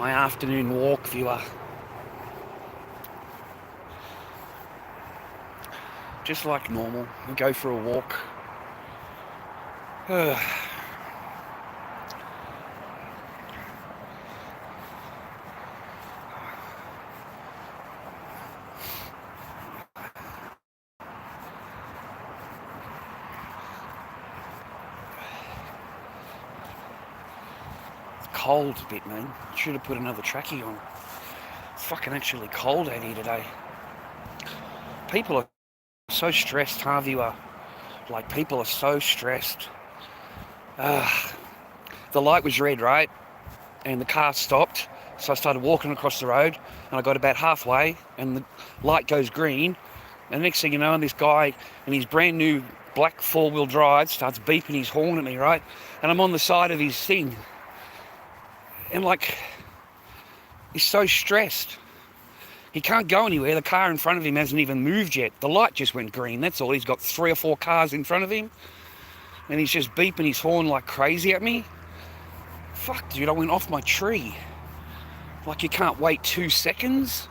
my afternoon walk, viewer. Just like normal, I go for a walk. Cold a bit, man. Should have put another trackie on. It's fucking actually cold out here today. People are so stressed, huh, viewer? Like, people are so stressed. The light was red, right? And the car stopped. So I started walking across the road, and I got about halfway, and the light goes green. And the next thing you know, this guy in his brand new black four-wheel drive starts beeping his horn at me, right? And I'm on the side of his thing. And like, he's so stressed. He can't go anywhere. The car in front of him hasn't even moved yet. The light just went green, that's all. He's got 3 or 4 cars in front of him. And he's just beeping his horn like crazy at me. Fuck, dude, I went off my tree. Like, you can't wait 2 seconds.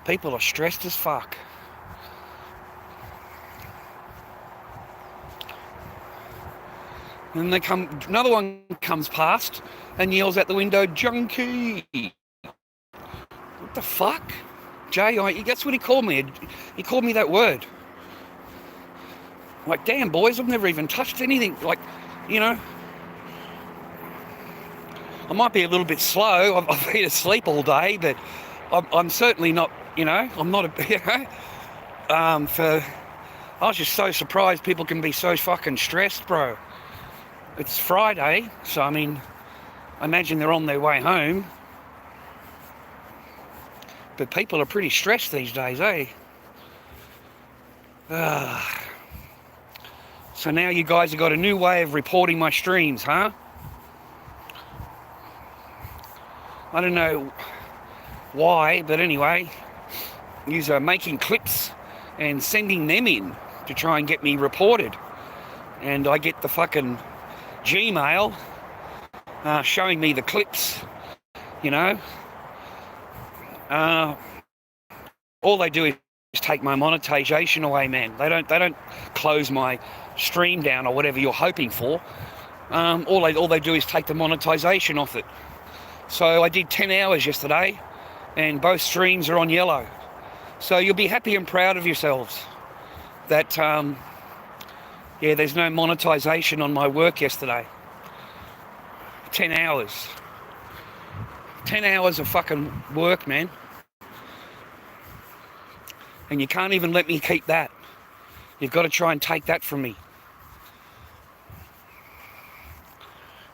People are stressed as fuck. And another one comes past and yells out the window, "Junkie!" What the fuck? Jay, that's what he called me. He called me that word. Like, damn, boys, I've never even touched anything. Like, you know, I might be a little bit slow. I've been asleep all day, but I'm certainly not, you know, I'm not a, you know, I was just so surprised people can be so fucking stressed, bro. It's Friday, so I mean, I imagine they're on their way home. But people are pretty stressed these days, eh? So now you guys have got a new way of reporting my streams, huh? I don't know why, but anyway, you're making clips and sending them in to try and get me reported. And I get the fucking Gmail showing me the clips, you know. All they do is take my monetization away, man. They don't close my stream down or whatever you're hoping for. All they do is take the monetization off it. So I did 10 hours yesterday, and both streams are on yellow. So you'll be happy and proud of yourselves that yeah, there's no monetization on my work yesterday. 10 hours. 10 hours of fucking work, man. And you can't even let me keep that. You've got to try and take that from me.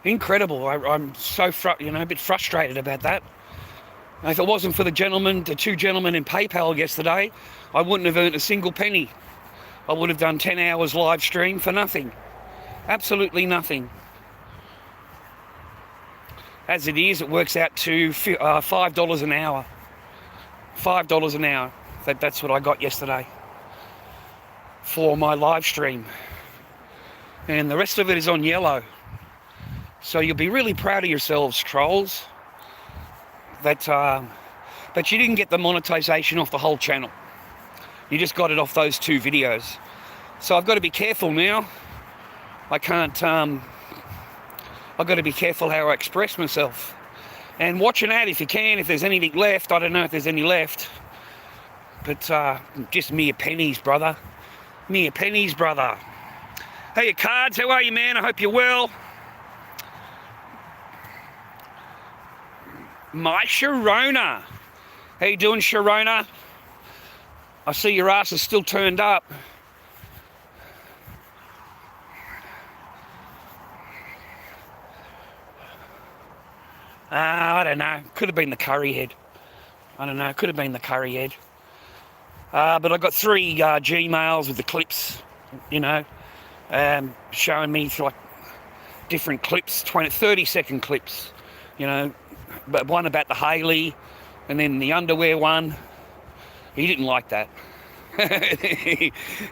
Incredible. I'm so a bit frustrated about that. If it wasn't for the 2 gentlemen in PayPal yesterday, I wouldn't have earned a single penny. I would have done 10 hours live stream for nothing. Absolutely nothing. As it is, it works out to $5 an hour. $5 an hour. That's what I got yesterday for my live stream. And the rest of it is on yellow. So you'll be really proud of yourselves, trolls, that you didn't get the monetization off the whole channel. You just got it off those 2 videos. So I've got to be careful now. I can't, I've got to be careful how I express myself. And watch an ad if you can, if there's anything left. I don't know if there's any left. But just mere pennies, brother. Mere pennies, brother. Hey, Cards, how are you, man? I hope you're well. My Sharona. How you doing, Sharona? I see your ass is still turned up. I don't know. Could have been the curry head. I don't know. Could have been the curry head. But I got 3 Gmails with the clips, you know, showing me like different clips, 30-second clips, you know. But one about the Haley, and then the underwear one. He didn't like that.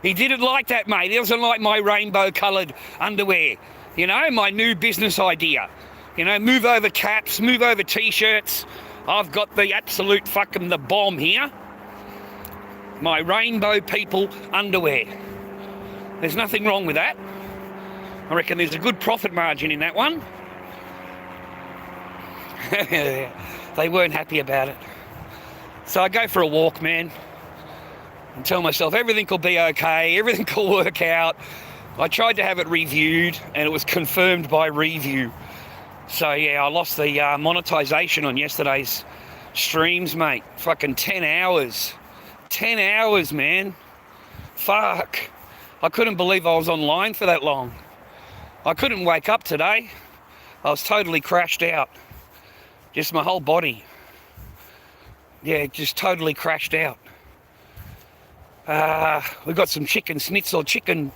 He didn't like that, mate. He doesn't like my rainbow-coloured underwear. You know, my new business idea. You know, move over caps, move over t-shirts. I've got the absolute fucking the bomb here. My rainbow people underwear. There's nothing wrong with that. I reckon there's a good profit margin in that one. They weren't happy about it. So I go for a walk, man, and tell myself everything will be okay, everything will work out. I tried to have it reviewed and it was confirmed by review. So yeah, I lost the monetization on yesterday's streams, mate. Fucking 10 hours. 10 hours, man. Fuck. I couldn't believe I was online for that long. I couldn't wake up today. I was totally crashed out. Just my whole body. Yeah, just totally crashed out. We've got some chicken schnitzel, chicken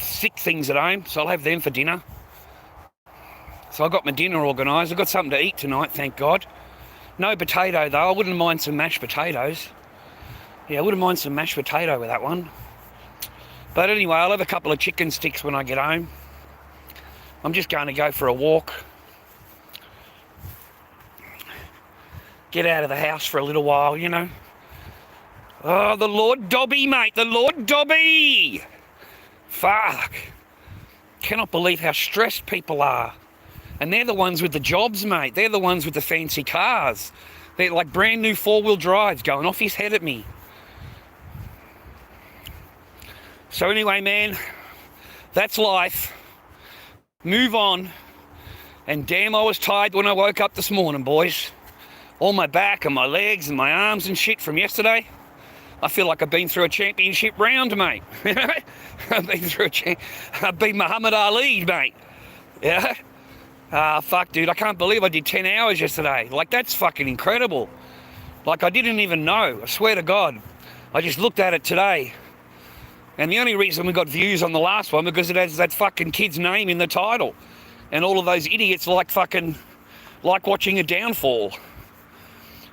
thick things at home, so I'll have them for dinner. So I got my dinner organised. I've got something to eat tonight, thank God. No potato though. I wouldn't mind some mashed potatoes. Yeah, I wouldn't mind some mashed potato with that one. But anyway, I'll have a couple of chicken sticks when I get home. I'm just going to go for a walk. Get out of the house for a little while, you know. Oh, the Lord Dobby, mate. The Lord Dobby. Fuck. Cannot believe how stressed people are. And they're the ones with the jobs, mate. They're the ones with the fancy cars. They're like brand new four-wheel drives going off his head at me. So anyway, man, that's life. Move on. And damn, I was tired when I woke up this morning, boys. All my back and my legs and my arms and shit from yesterday. I feel like I've been through a championship round, mate. I've been Muhammad Ali, mate. Yeah. Fuck, dude, I can't believe I did 10 hours yesterday. Like, that's fucking incredible. Like, I didn't even know. I swear to God. I just looked at it today. And the only reason we got views on the last one because it has that fucking kid's name in the title. And all of those idiots like watching a downfall.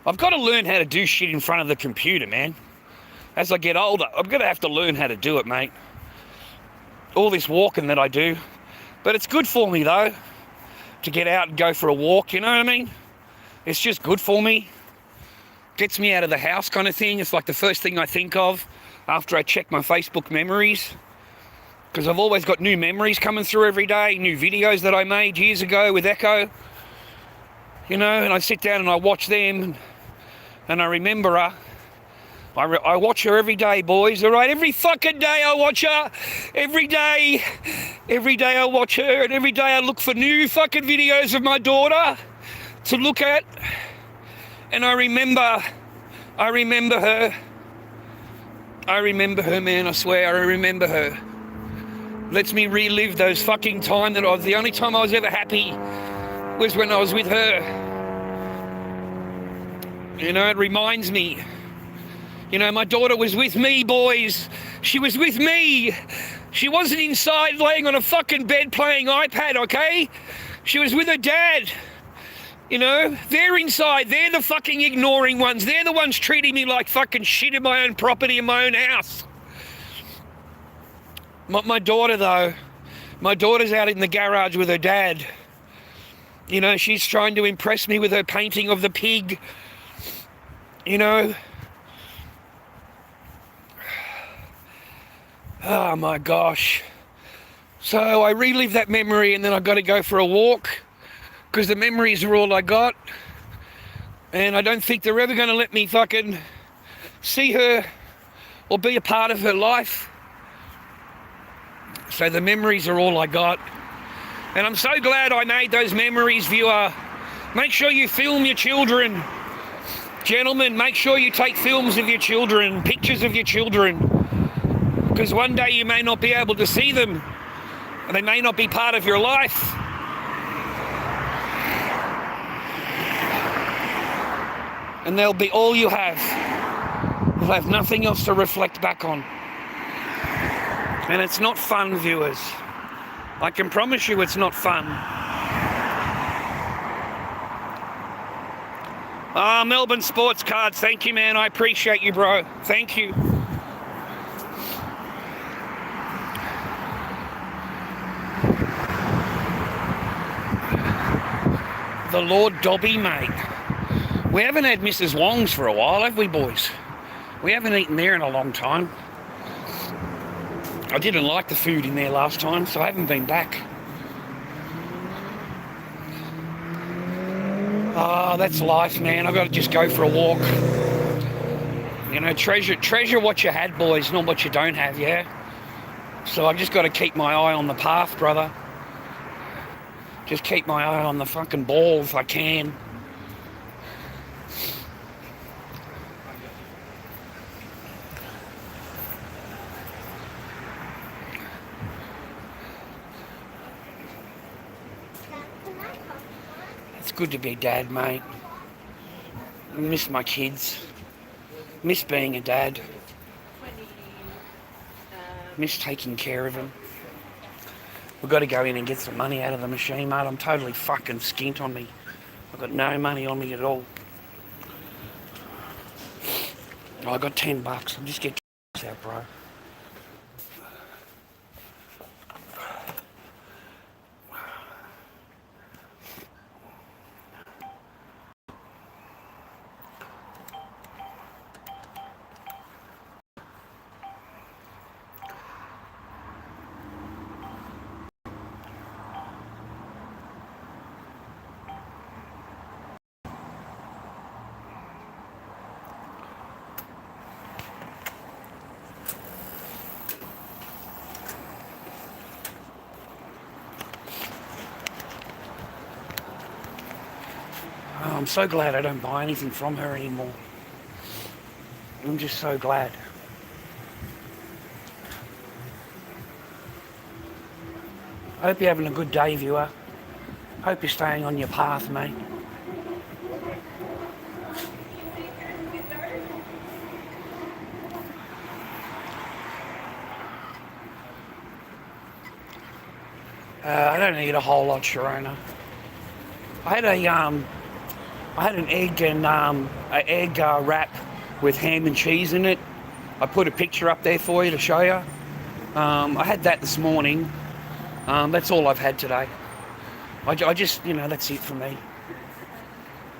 I've got to learn how to do shit in front of the computer, man. As I get older, I'm going to have to learn how to do it, mate. All this walking that I do. But it's good for me, though, to get out and go for a walk, you know what I mean? It's just good for me. Gets me out of the house kind of thing. It's like the first thing I think of after I check my Facebook memories. Because I've always got new memories coming through every day, new videos that I made years ago with Echo. You know, and I sit down and I watch them and I remember her. I watch her every day, boys, all right? Every fucking day I watch her. Every day I watch her, and every day I look for new fucking videos of my daughter to look at. And I remember her. I remember her, man, I swear, I remember her. Lets me relive those fucking time that the only time I was ever happy was when I was with her. You know, it reminds me. You know, my daughter was with me, boys. She was with me. She wasn't inside laying on a fucking bed playing iPad, okay? She was with her dad. You know, they're inside. They're the fucking ignoring ones. They're the ones treating me like fucking shit in my own property, in my own house. My daughter, though, my daughter's out in the garage with her dad. You know, she's trying to impress me with her painting of the pig. You know. Oh my gosh. So I relive that memory and then I've got to go for a walk because the memories are all I got. And I don't think they're ever going to let me fucking see her or be a part of her life. So the memories are all I got. And I'm so glad I made those memories, viewer. Make sure you film your children. Gentlemen, make sure you take films of your children, pictures of your children. Because one day you may not be able to see them. And they may not be part of your life. And they'll be all you have. You'll have nothing else to reflect back on. And it's not fun, viewers. I can promise you it's not fun. Melbourne Sports Cards, thank you, man. I appreciate you, bro. Thank you. The Lord Dobby, mate. We haven't had Mrs. Wong's for a while, have we, boys? We haven't eaten there in a long time. I didn't like the food in there last time, so I haven't been back. Oh, that's life, man. I've got to just go for a walk. You know, treasure what you had, boys, not what you don't have, yeah? So I've just got to keep my eye on the path, brother. Just keep my eye on the fucking ball if I can. It's good to be a dad, mate. I miss my kids. Miss being a dad. Miss taking care of them. We've got to go in and get some money out of the machine, mate. I'm totally fucking skint on me. I've got no money on me at all. Oh, I got $10. I'll just get out, bro. Oh, I'm so glad I don't buy anything from her anymore. I'm just so glad. I hope you're having a good day, viewer. Hope you're staying on your path, mate. I don't eat a whole lot, Sharona. I had an egg wrap with ham and cheese in it. I put a picture up there for you to show you. I had that this morning. That's all I've had today. I just, you know, that's it for me.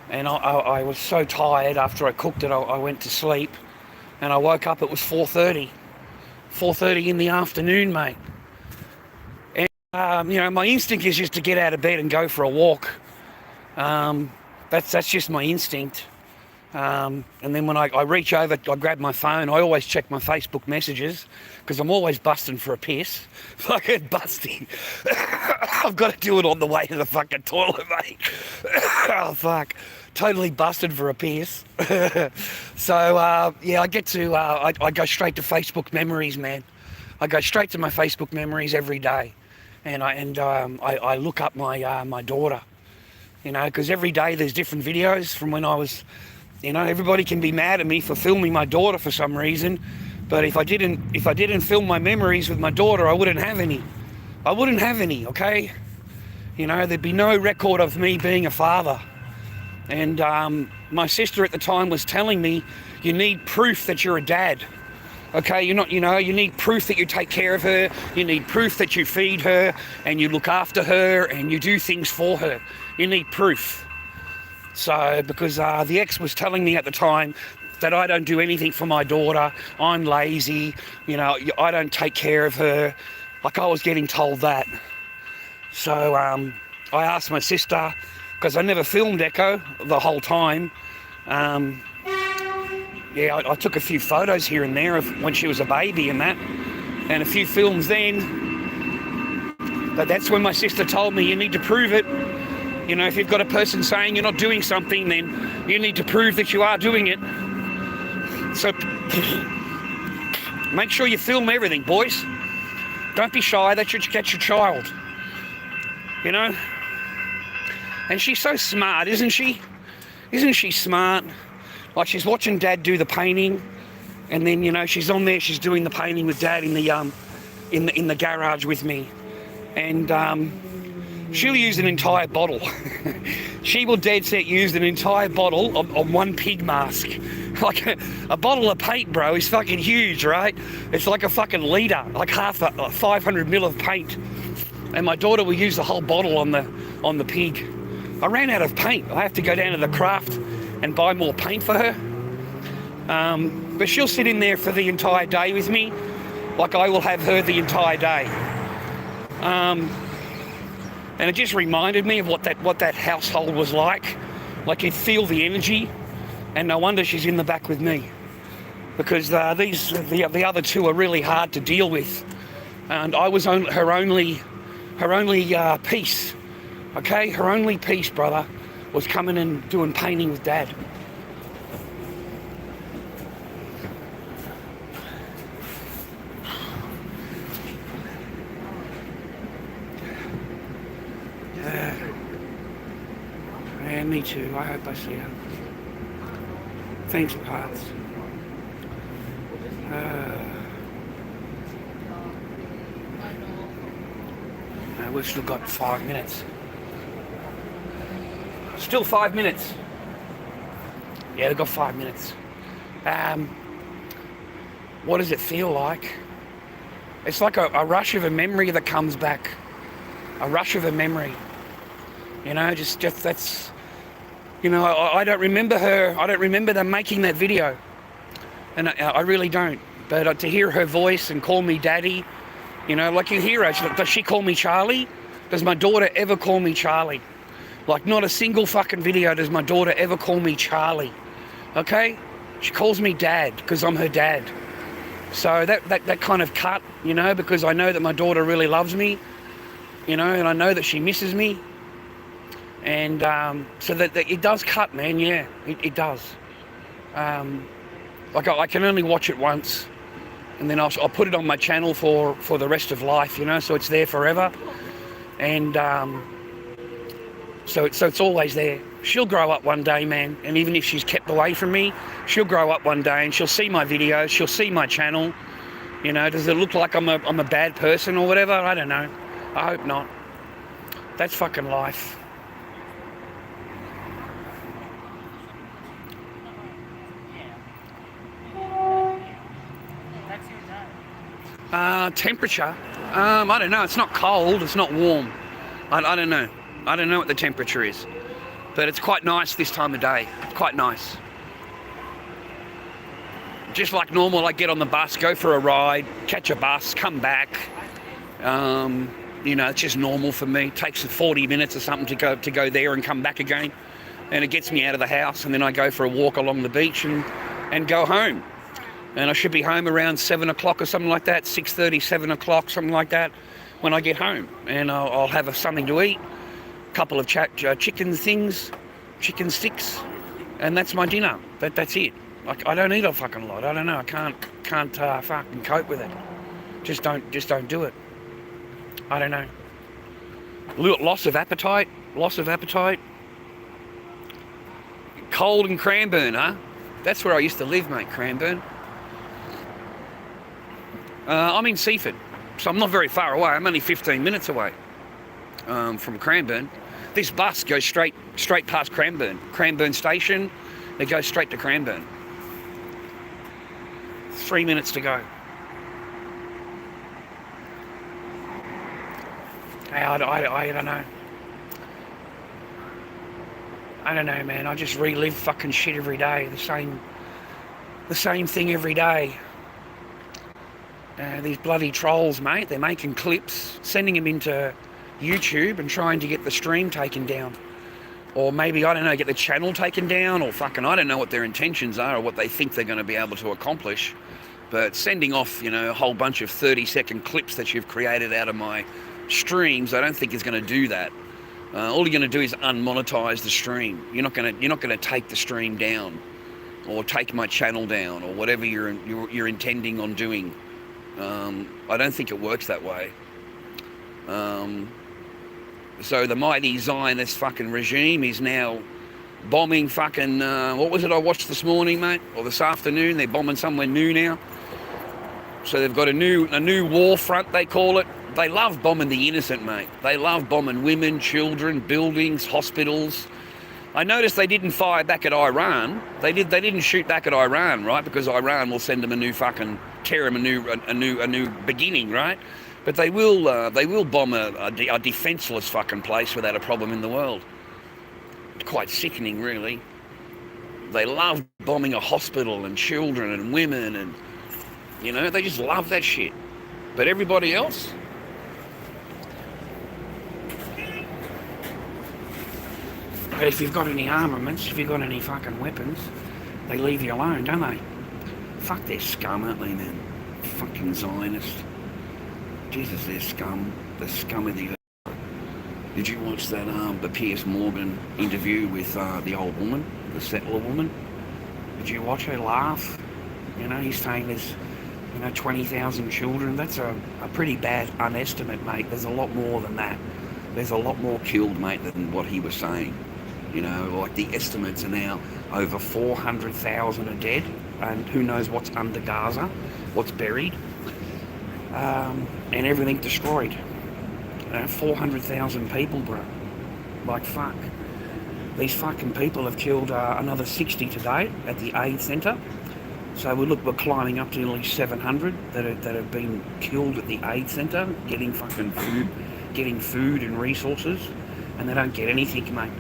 And I was so tired after I cooked it, I went to sleep. And I woke up, it was 4:30. 4:30 in the afternoon, mate. And, you know, my instinct is just to get out of bed and go for a walk. That's just my instinct. And then when I reach over, I grab my phone. I always check my Facebook messages because I'm always busting for a piss. Fucking busting. I've got to do it on the way to the fucking toilet, mate. Oh, fuck. Totally busted for a piss. So, yeah, I get to, I go straight to Facebook memories, man. I go straight to my Facebook memories every day. And I look up my daughter. You know, because every day there's different videos from when I was, you know, everybody can be mad at me for filming my daughter for some reason, but if I didn't film my memories with my daughter, I wouldn't have any. I wouldn't have any, okay? You know, there'd be no record of me being a father. And my sister at the time was telling me, you need proof that you're a dad. Okay, you're not, you know, you need proof that you take care of her, you need proof that you feed her, and you look after her, and you do things for her. You need proof. So, because the ex was telling me at the time that I don't do anything for my daughter, I'm lazy, you know, I don't take care of her, like I was getting told that. So, I asked my sister, because I never filmed Echo the whole time, yeah, I took a few photos here and there of when she was a baby and that, and a few films then. But that's when my sister told me, you need to prove it. You know, if you've got a person saying you're not doing something, then you need to prove that you are doing it. So make sure you film everything, boys. Don't be shy, that's your child. You know? And she's so smart, isn't she? Isn't she smart? Like, she's watching Dad do the painting, and then, you know, she's on there, she's doing the painting with Dad in the garage with me, and she'll use an entire bottle. She will dead set use an entire bottle of one pig mask. Like a bottle of paint, bro, is fucking huge, right? It's like a fucking litre, like half a 500 ml of paint, and my daughter will use the whole bottle on the pig. I ran out of paint. I have to go down to the craft and buy more paint for her. But she'll sit in there for the entire day with me, like I will have her the entire day. And it just reminded me of what that household was like. Like, you'd feel the energy, and no wonder she's in the back with me, because the other two are really hard to deal with, and I was her only piece. Okay, her only piece, brother, was coming and doing painting with Dad. Yeah, me too. I hope I see her. Thanks, Parts. We've still got 5 minutes. Still 5 minutes. Yeah, we've got 5 minutes. What does it feel like? It's like a rush of a memory that comes back. A rush of a memory. You know, just that's... You know, I don't remember her. I don't remember them making that video. And I really don't. But to hear her voice and call me Daddy, you know, like, you hear her. Does she call me Charlie? Does my daughter ever call me Charlie? Like, not a single fucking video does my daughter ever call me Charlie. Okay? She calls me Dad because I'm her dad. So that kind of cut, you know, because I know that my daughter really loves me, you know, and I know that she misses me. And so that it does cut, man. Yeah, it does. Like, I can only watch it once, and then I'll put it on my channel for the rest of life, you know, so it's there forever. And so it's always there. She'll grow up one day, man, and even if she's kept away from me, she'll grow up one day and she'll see my videos, she'll see my channel. You know, does it look like I'm a bad person or whatever? I don't know. I hope not. That's fucking life. Temperature? I don't know. It's not cold. It's not warm. I don't know. I don't know what the temperature is. But it's quite nice this time of day. Quite nice. Just like normal, I get on the bus, go for a ride, catch a bus, come back. You know, it's just normal for me. It takes 40 minutes or something to go there and come back again. And it gets me out of the house, and then I go for a walk along the beach and go home. And I should be home around 7 o'clock or something like that, 6:30, 7 o'clock, something like that, when I get home. And I'll have something to eat, a couple of chicken things, chicken sticks, and that's my dinner. That's it. Like, I don't eat a fucking lot. I don't know. I can't fucking cope with it. Just don't do it. I don't know. Loss of appetite. Cold in Cranbourne, huh? That's where I used to live, mate, Cranbourne. I'm in Seaford, so I'm not very far away. I'm only 15 minutes away from Cranbourne. This bus goes straight past Cranbourne Station. It goes straight to Cranbourne. 3 minutes to go. I don't know. I don't know, man. I just relive fucking shit every day. The same thing every day. These bloody trolls, mate, they're making clips, sending them into YouTube and trying to get the stream taken down. Or maybe, I don't know, get the channel taken down, or fucking, I don't know what their intentions are or what they think they're going to be able to accomplish. But sending off, you know, a whole bunch of 30-second clips that you've created out of my streams, I don't think is going to do that. All you're going to do is unmonetize the stream. You're not going to take the stream down, or take my channel down, or whatever you're intending on doing. I don't think it works that way. So the mighty Zionist fucking regime is now bombing fucking, what was it I watched this morning, mate? Or this afternoon? They're bombing somewhere new now. So they've got a new war front, they call it. They love bombing the innocent, mate. They love bombing women, children, buildings, hospitals. I noticed they didn't fire back at Iran. They didn't shoot back at Iran, right? Because Iran will send them tear them a new beginning, right? But they will bomb a defenseless fucking place without a problem in the world. quite sickening, really. They love bombing a hospital and children and women, and they just love that shit. But everybody else, But if you've got any armaments, if you've got any fucking weapons, they leave you alone, don't they? fuck, they're scum, aren't they, man? Fucking Zionists. Jesus, they're scum. They're scum of the earth. Did you watch that the Piers Morgan interview with the old woman, the settler woman? Did you watch her laugh? He's saying there's 20,000 children. That's a pretty bad unestimate, mate. There's a lot more than that. There's a lot more killed, mate, than what he was saying. Like the estimates are now over 400,000 are dead, and who knows what's under Gaza, what's buried, and everything destroyed. 400,000 people, bro. Like, fuck. These fucking people have killed another 60 today at the aid centre. So we're climbing up to nearly 700 that have been killed at the aid centre, getting food and resources, and they don't get anything, mate.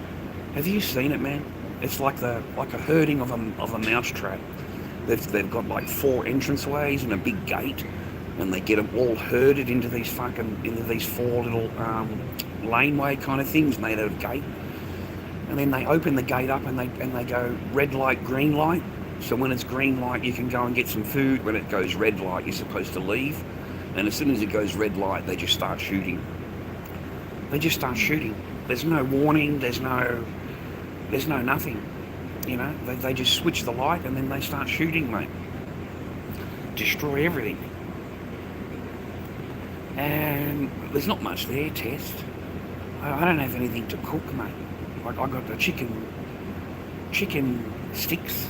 Have you seen it, man? It's like a herding of a mousetrap. They've got like 4 entranceways and a big gate, and they get them all herded into these 4 little laneway kind of things made out of gate. And then they open the gate up and they go red light, green light. So when it's green light, you can go and get some food. When it goes red light, you're supposed to leave. And as soon as it goes red light, they just start shooting. There's no warning. There's no nothing. They just switch the light and then they start shooting, mate. Destroy everything. And there's not much there, Test. I don't have anything to cook, mate. I got the chicken sticks.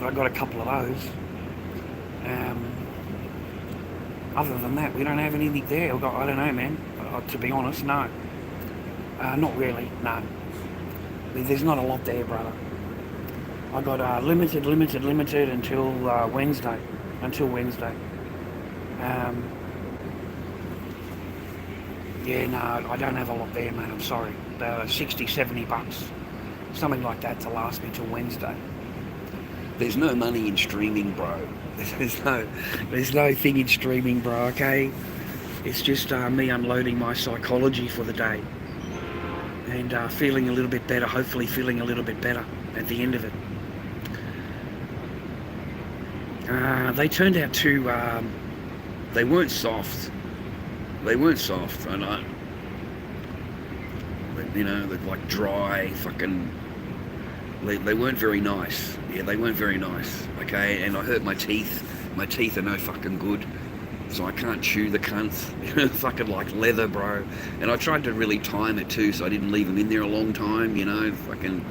I got a couple of those. Other than that, we don't have anything there. I don't know, man. To be honest, no. Not really, no. There's not a lot there, brother. I got limited until Wednesday. Yeah, no, I don't have a lot there, mate. I'm sorry. 60, 70 bucks. Something like that to last me till Wednesday. There's no money in streaming, bro. There's no thing in streaming, bro, okay? It's just me unloading my psychology for the day. And feeling a little bit better, hopefully feeling a little bit better at the end of it. They turned out to... they weren't soft. And they're like dry, fucking... They weren't very nice. Yeah, they weren't very nice, okay? And I hurt my teeth. My teeth are no fucking good. So I can't chew the cunts. Fucking like leather, bro. And I tried to really time it too, so I didn't leave them in there a long time, fucking...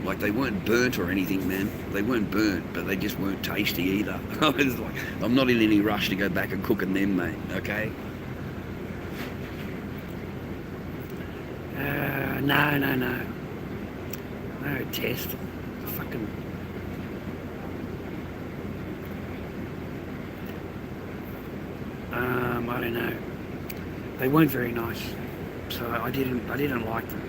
Like, they weren't burnt or anything, man. They weren't burnt, but they just weren't tasty either. I was like, I'm not in any rush to go back and cooking them, mate, okay? No. No, Test. Fucking... I don't know. They weren't very nice, so I didn't like them.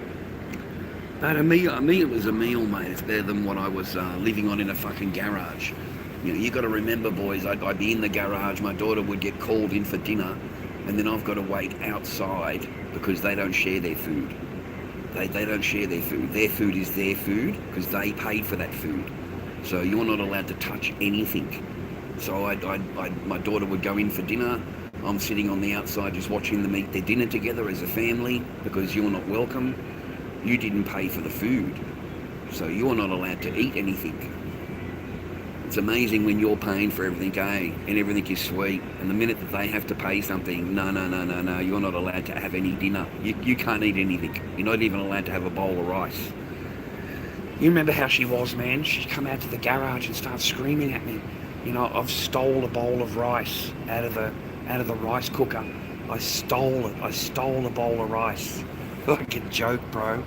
But to me, it was a meal, mate. It's better than what I was living on in a fucking garage. You got to remember, boys, I'd be in the garage, my daughter would get called in for dinner, and then I've got to wait outside because they don't share their food. They don't share their food. Their food is their food because they paid for that food. So you're not allowed to touch anything. So my daughter would go in for dinner. I'm sitting on the outside just watching them eat their dinner together as a family because you're not welcome. You didn't pay for the food. So you're not allowed to eat anything. It's amazing when you're paying for everything, and everything is sweet. And the minute that they have to pay something, no, you're not allowed to have any dinner. You can't eat anything. You're not even allowed to have a bowl of rice. You remember how she was, man? She'd come out to the garage and start screaming at me. I've stole a bowl of rice out of the rice cooker. I stole it. I stole a bowl of rice. Like a joke, bro.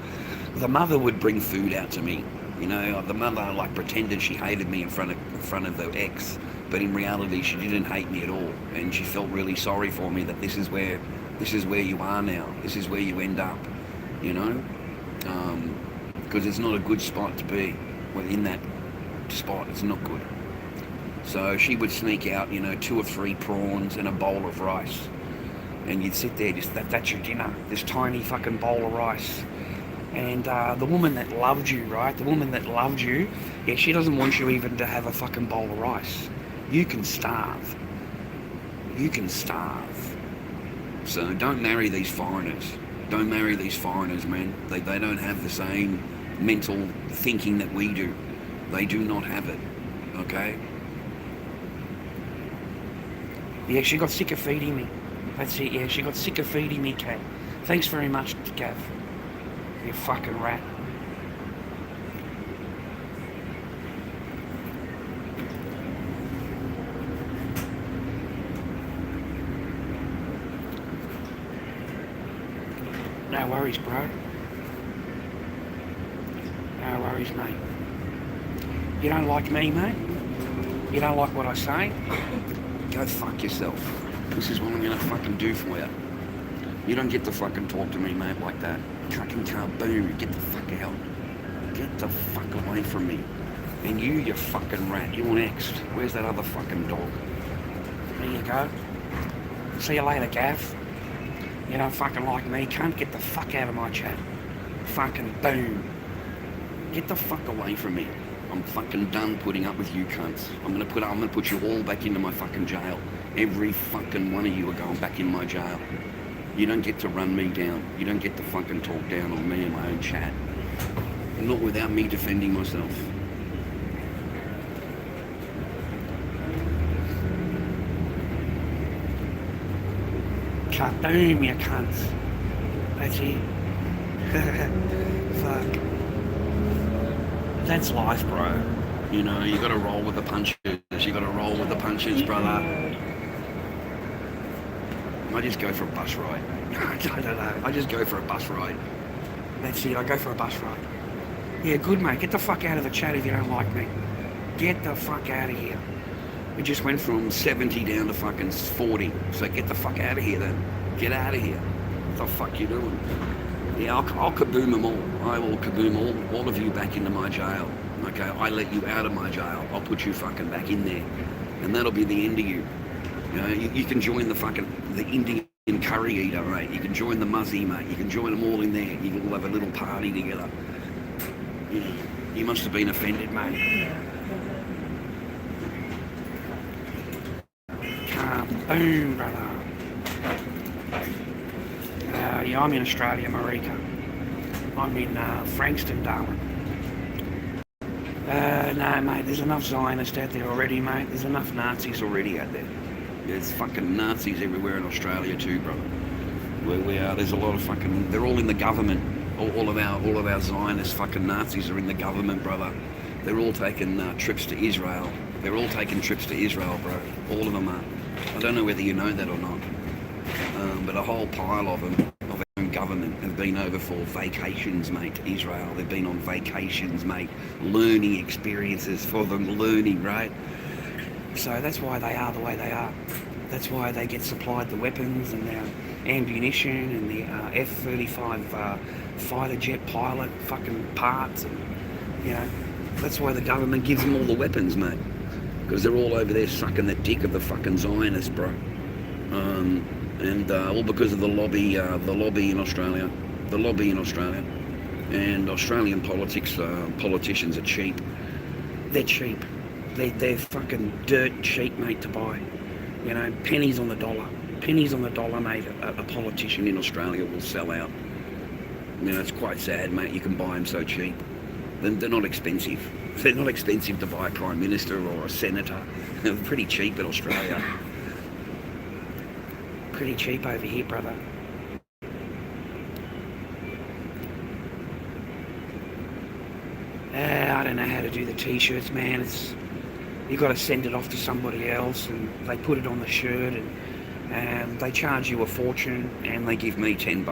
The mother would bring food out to me. The mother pretended she hated me in front of the ex, but in reality she didn't hate me at all, and she felt really sorry for me that this is where you are now. This is where you end up, because because it's not a good spot to be. Well, in that spot, it's not good. So she would sneak out, 2 or 3 prawns and a bowl of rice. And you'd sit there, that's your dinner, this tiny fucking bowl of rice. And the woman that loved you, right? The woman that loved you, yeah, she doesn't want you even to have a fucking bowl of rice. You can starve. You can starve. So don't marry these foreigners. Don't marry these foreigners, man. They don't have the same mental thinking that we do. They do not have it, okay? Yeah, she got sick of feeding me. That's it, yeah, she got sick of feeding me, Kat. Thanks very much, Gav. You fucking rat. No worries, bro. No worries, mate. You don't like me, mate? You don't like what I say? Go fuck yourself. This is what I'm gonna fucking do for you. You don't get to fucking talk to me, mate, like that. Fucking kaboom, get the fuck out. Get the fuck away from me. And you fucking rat, you're next. Where's that other fucking dog? There you go. See you later, Gav. You don't fucking like me, cunt. Get the fuck out of my chat. Fucking boom. Get the fuck away from me. I'm fucking done putting up with you cunts. I'm gonna put you all back into my fucking jail. Every fucking one of you are going back in my jail. You don't get to run me down. You don't get to fucking talk down on me in my own chat. And not without me defending myself. Kaboom, you cunts. That's it. Fuck. That's life, bro. You gotta roll with the punches. You gotta roll with the punches, brother. I just go for a bus ride. I don't know. I just go for a bus ride. That's it. I go for a bus ride. Yeah, good, mate. Get the fuck out of the chat if you don't like me. Get the fuck out of here. We just went from 70 down to fucking 40. So get the fuck out of here then. Get out of here. What the fuck you doing? Yeah, I'll kaboom them all. I will kaboom all of you back into my jail. Okay, I let you out of my jail. I'll put you fucking back in there. And that'll be the end of you. You can join the Indian curry eater, mate. You can join the Muzzy, mate. You can join them all in there. You can all have a little party together. You must have been offended, mate. Boom, brother. Yeah, I'm in Australia, Marika. I'm in Frankston, Darwin. No, mate, there's enough Zionists out there already, mate. There's enough Nazis already out there. There's fucking Nazis everywhere in Australia too, brother. Where we are, there's a lot of fucking... They're all in the government. All of our Zionist fucking Nazis are in the government, brother. They're all taking trips to Israel. They're all taking trips to Israel, bro. All of them are. I don't know whether you know that or not. But a whole pile of them, of our own government, have been over for vacations, mate, to Israel. They've been on vacations, mate. Learning experiences for them, learning, right? So that's why they are the way they are. That's why they get supplied the weapons and their ammunition and the F-35 fighter jet pilot fucking parts. And, that's why the government gives them all the weapons, mate. Because they're all over there sucking the dick of the fucking Zionists, bro. And all because of the lobby in Australia. The lobby in Australia. And Australian politicians are cheap. They're cheap. They're fucking dirt cheap, mate, to buy. Pennies on the dollar. Pennies on the dollar, mate, a politician in Australia will sell out. It's quite sad, mate. You can buy them so cheap. They're not expensive. They're not expensive to buy a Prime Minister or a Senator. They're pretty cheap in Australia. Pretty cheap over here, brother. I don't know how to do the t-shirts, man. You got to send it off to somebody else, and they put it on the shirt, and they charge you a fortune, and they give me $10,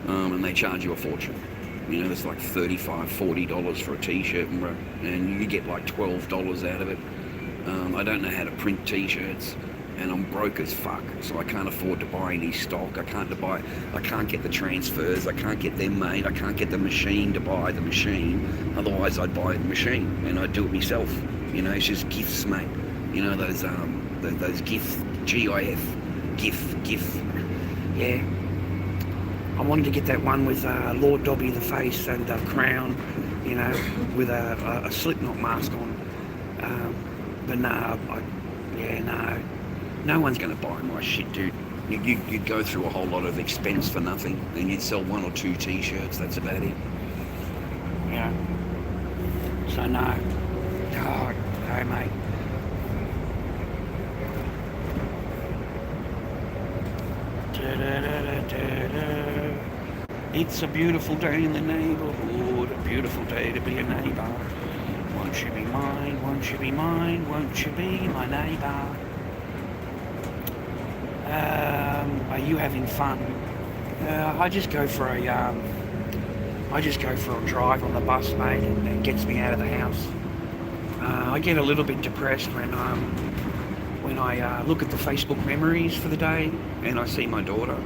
and they charge you a fortune. It's like $35, $40 for a t-shirt, and you get like $12 out of it. I don't know how to print t-shirts. and I'm broke as fuck, so I can't afford to buy any stock. I can't get the transfers. I can't get them made. I can't get the machine to buy the machine. Otherwise, I'd buy the machine and I'd do it myself. You know, it's just gifts, mate. You know those GIF, GIF, GIF. Yeah. I wanted to get that one with Lord Dobby the face and the crown, you know, with a Slipknot mask on. But no, no one's going to buy my shit, dude. You'd go through a whole lot of expense for nothing, and you'd sell 1 or 2 t-shirts, that's about it. Yeah. So no. Oh, no, mate. It's a beautiful day in the neighborhood, a beautiful day to be a neighbor. Won't you be mine, won't you be mine, won't you be my neighbor? Are you having fun? I just go for a drive on the bus, mate, and it gets me out of the house. I get a little bit depressed when I look at the Facebook memories for the day and I see my daughter,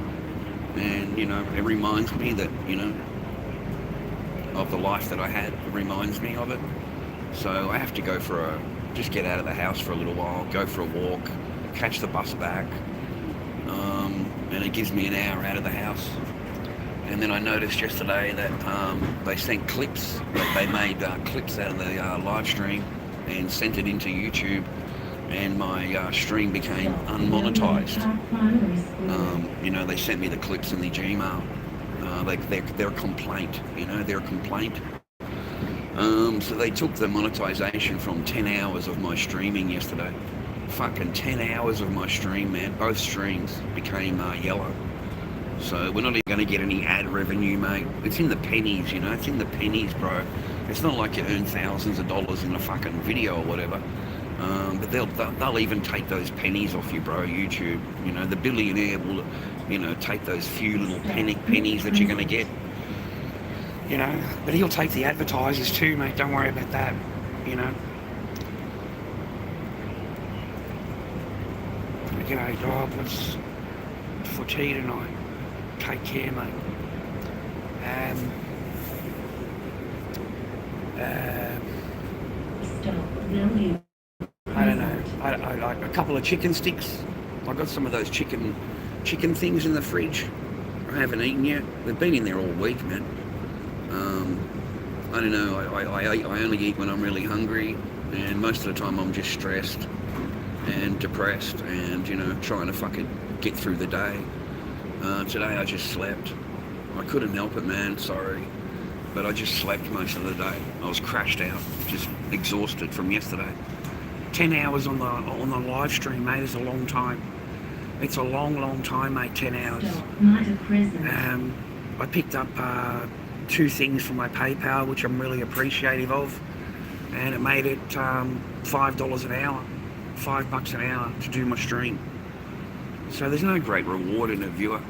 and you know, it reminds me that, you know, of the life that I had. It reminds me of it. So I have to go just get out of the house for a little while, go for a walk, catch the bus back, and it gives me an hour out of the house. And then I noticed yesterday that they sent clips, that they made clips out of the live stream and sent it into YouTube, and my stream became unmonetized. You know, they sent me the clips in the Gmail. They're a complaint, you know, they're a complaint. So they took the monetization from 10 hours of my streaming yesterday. Fucking 10 hours of my stream, man. Both streams became yellow. So we're not even going to get any ad revenue, mate. It's in the pennies, you know. It's in the pennies, bro. It's not like you earn thousands of dollars in a fucking video or whatever. But they'll even take those pennies off you, bro. YouTube, you know, the billionaire will, you know, take those few little pennies that you're going to get. You know, but he'll take the advertisers too, mate. Don't worry about that, you know. Okay, Dob, what's for tea tonight? Take care, mate. I don't know. I like a couple of chicken sticks. I got some of those chicken things in the fridge. I haven't eaten yet. They've been in there all week, man. I don't know. I only eat when I'm really hungry, and most of the time I'm just stressed and depressed, and you know, trying to fucking get through the day. Today I just slept. I couldn't help it, man. Sorry, but I just slept most of the day. I was crashed out, just exhausted from yesterday. 10 hours on the live stream, mate, is a long time. It's a long time, mate. 10 hours. I picked up 2 things from my PayPal, which I'm really appreciative of, and it made it $5 an hour, $5 an hour to do my stream. So there's no great reward in a viewer.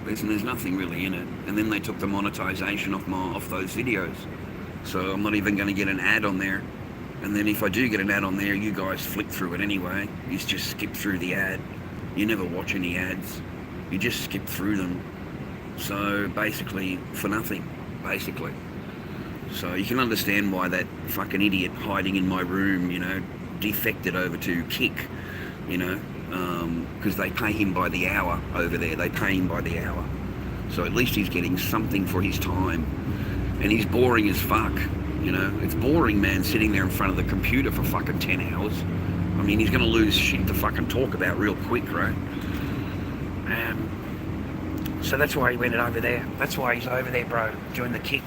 There's nothing really in it. And then they took the monetization off those videos, so I'm not even going to get an ad on there. And then if I do get an ad on there, you guys flick through it anyway. You just skip through the ad. You never watch any ads. You just skip through them. So basically, for nothing, basically. So you can understand why that fucking idiot hiding in my room, you know, defected over to Kick, you know, because they pay him by the hour over there. They pay him by the hour. So at least he's getting something for his time. And he's boring as fuck, you know. It's boring, man, sitting there in front of the computer for fucking 10 hours. I mean, he's going to lose shit to fucking talk about real quick, right? So that's why he went over there. That's why he's over there, bro, doing the Kick.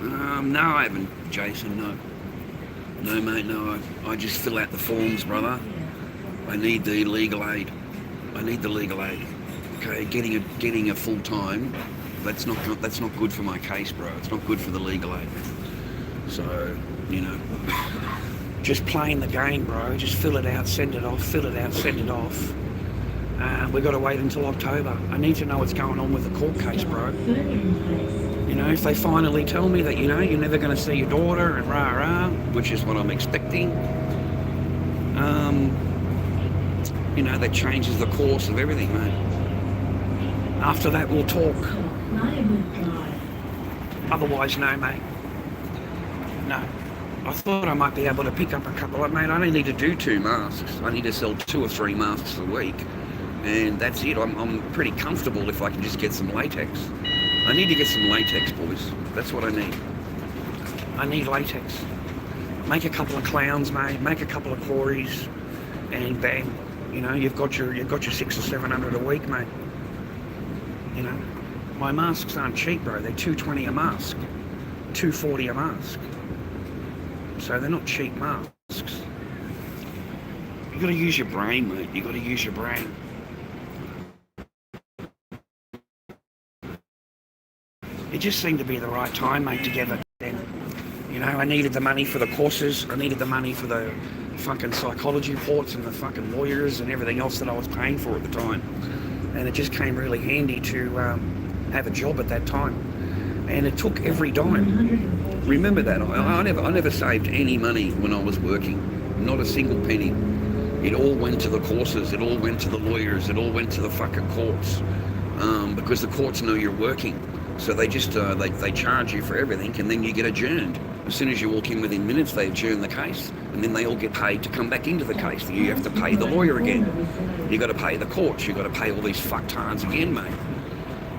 No, I haven't, Jason, no. No, mate, no. I just fill out the forms, brother. I need the legal aid. I need the legal aid. Okay, getting a full time, that's not good for my case, bro. It's not good for the legal aid. So, you know, just playing the game, bro. Just fill it out, send it off, fill it out, send it off. We've got to wait until October. I need to know what's going on with the court case, bro. You You know, if they finally tell me that, you know, you're never going to see your daughter and rah-rah, which is what I'm expecting, you know, that changes the course of everything, mate. After that, we'll talk. Otherwise, no, mate. No. I thought I might be able to pick up a couple of, mate, I only need to do 2 masks. I need to sell 2 or 3 masks a week. And that's it. I'm pretty comfortable if I can just get some latex. I need to get some latex, boys. That's what I need. I need latex. Make a couple of clowns, mate. Make a couple of Corys, and bang. You know, you've got your 600 or 700 a week, mate. You know, my masks aren't cheap, bro. They're $220 a mask, $240 a mask. So they're not cheap masks. You got to use your brain, mate. You got to use your brain. It just seemed to be the right time, mate, to get it then. You know, I needed the money for the courses. I needed the money for the fucking psychology reports and the fucking lawyers and everything else that I was paying for at the time. And it just came really handy to have a job at that time. And it took every dime. Remember that. I never saved any money when I was working. Not a single penny. It all went to the courses. It all went to the lawyers. It all went to the fucking courts. Because the courts know you're working. So they just, they charge you for everything, and then you get adjourned. As soon as you walk in within minutes, they adjourn the case, and then they all get paid to come back into the case. You have to pay the lawyer again. You got to pay the courts. You got to pay all these fucktards again, mate.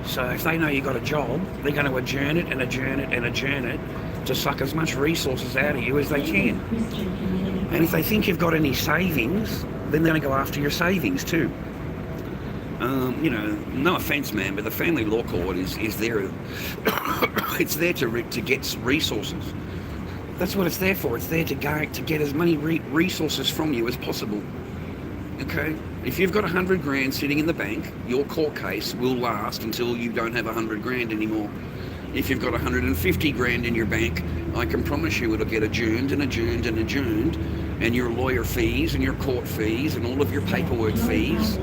So if they know you got a job, they're going to adjourn it and adjourn it and adjourn it to suck as much resources out of you as they can. And if they think you've got any savings, then they're going to go after your savings too. You know, no offence, man, but the family law court is there. It's there to get resources. That's what it's there for. It's there to get as many resources from you as possible. Okay? If you've got 100 grand sitting in the bank, your court case will last until you don't have 100 grand anymore. If you've got 150 grand in your bank, I can promise you it'll get adjourned and adjourned and adjourned, and your lawyer fees and your court fees and all of your paperwork fees,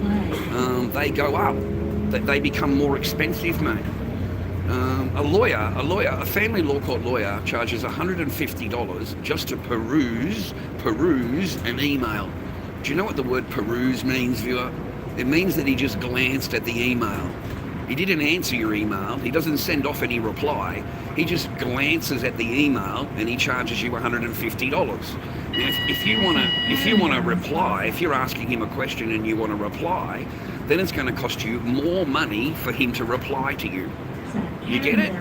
they go up. They become more expensive, mate. A family law court lawyer charges $150 just to peruse an email. Do you know what the word peruse means, viewer? It means that he just glanced at the email. He didn't answer your email. He doesn't send off any reply. He just glances at the email and he charges you $150. Now, if you want to reply, if you're asking him a question and you want to reply, then it's going to cost you more money for him to reply to you. You get it?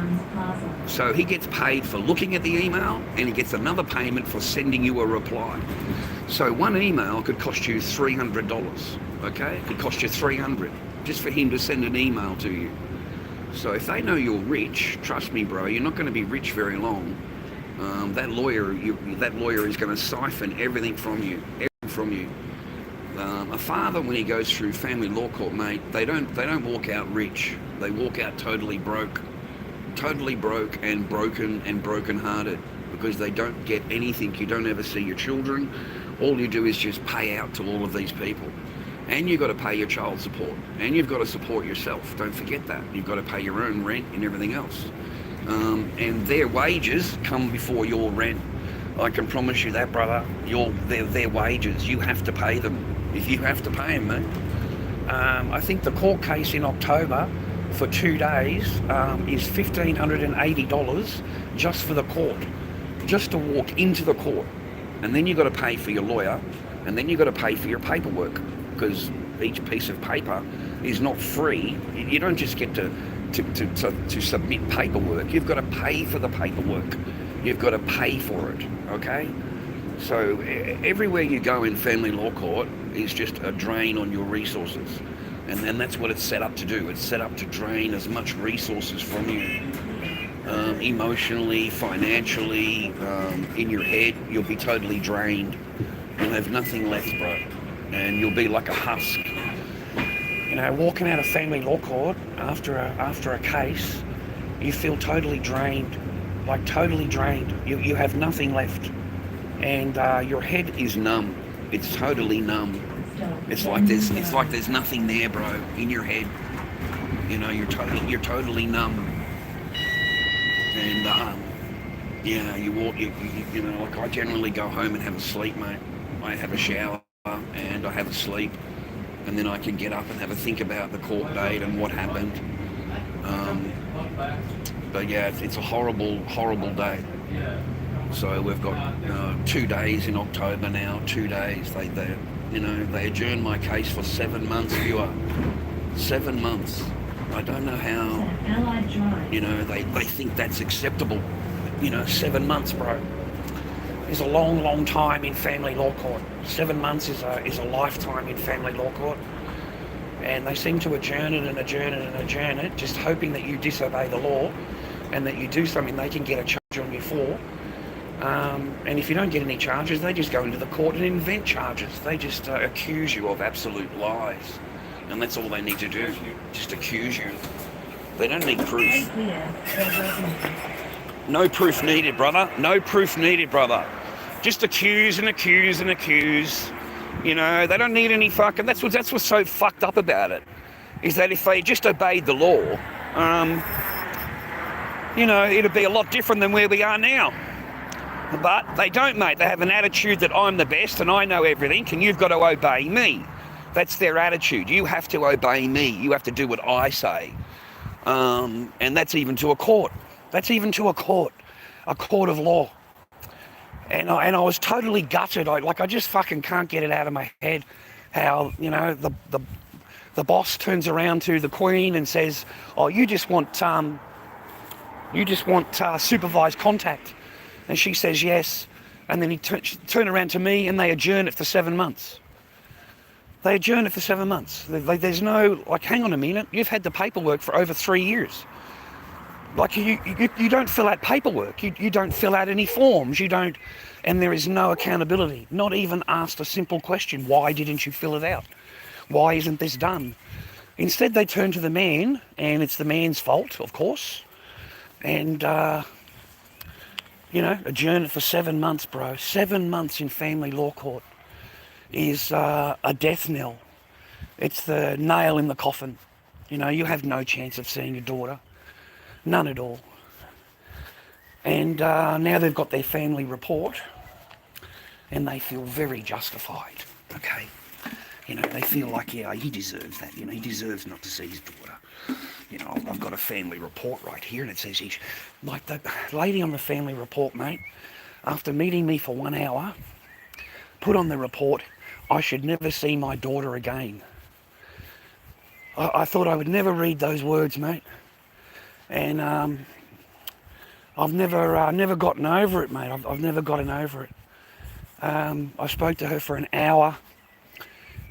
So he gets paid for looking at the email, and he gets another payment for sending you a reply. So one email could cost you $300, okay? It could cost you $300 just for him to send an email to you. So if they know you're rich, trust me, bro, you're not going to be rich very long. That lawyer is going to siphon everything from you. A father, when he goes through family law court, mate, they don't walk out rich. They walk out totally broke and broken-hearted, because they don't get anything. You don't ever see your children. All you do is just pay out to all of these people. And you've got to pay your child support. And you've got to support yourself. Don't forget that. You've got to pay your own rent and everything else. And their wages come before your rent. I can promise you that, brother. Their wages, you have to pay them. If you have to pay them, mate. I think the court case in October for 2 days is $1,580 just for the court. Just to walk into the court. And then you've got to pay for your lawyer. And then you've got to pay for your paperwork. Because each piece of paper is not free. You don't just get to submit paperwork. You've got to pay for the paperwork. You've got to pay for it, okay? So everywhere you go in family law court is just a drain on your resources. And that's what it's set up to do. It's set up to drain as much resources from you. Emotionally, financially, in your head, you'll be totally drained. You'll have nothing left, bro. And you'll be like a husk. You know, walking out of family law court after a case, you feel totally drained, like totally drained. You have nothing left, and your head is numb. It's totally numb. It's like there's nothing there, bro, in your head. You know, you're totally numb. And yeah, you walk, you know, like I generally go home and have a sleep, mate. I have a shower and I have a sleep, and then I can get up and have a think about the court date and what happened. But yeah, it's a horrible, horrible day. So we've got 2 days in October now. 2 days. They adjourned my case for 7 months, viewer. 7 months. I don't know how. They think that's acceptable. 7 months, bro. Is a long, long time in family law court. 7 months is a lifetime in family law court. And they seem to adjourn it and adjourn it and adjourn it, just hoping that you disobey the law and that you do something they can get a charge on you for. And if you don't get any charges, they just go into the court and invent charges. They just accuse you of absolute lies. And that's all they need to do, just accuse you. They don't need proof. No proof needed, brother. No proof needed, brother. Just accuse and accuse and accuse. They don't need any fucking... That's what's so fucked up about it, is that if they just obeyed the law, it'd be a lot different than where we are now. But they don't, mate. They have an attitude that I'm the best and I know everything and you've got to obey me. That's their attitude. You have to obey me. You have to do what I say. And that's even to a court. That's even to a court of law. And I was totally gutted. I just fucking can't get it out of my head how, the boss turns around to the Queen and says, "Oh, you just want supervised contact." And she says yes. And then he turn around to me and they adjourn it for 7 months. They adjourn it for 7 months. There's no, hang on a minute, you've had the paperwork for over 3 years. You don't fill out paperwork. You don't fill out any forms. You don't, and there is no accountability. Not even asked a simple question. Why didn't you fill it out? Why isn't this done? Instead, they turn to the man, and it's the man's fault, of course. And, adjourn it for 7 months, bro. 7 months in family law court is a death knell. It's the nail in the coffin. You have no chance of seeing your daughter. None at all. And now they've got their family report and they feel very justified, okay? They feel like, yeah, he deserves that. He deserves not to see his daughter. I've got a family report right here and it says like the lady on the family report, mate, after meeting me for 1 hour, put on the report, "I should never see my daughter again." I thought I would never read those words, mate. And I've never gotten over it, mate. I've never gotten over it. I spoke to her for an hour,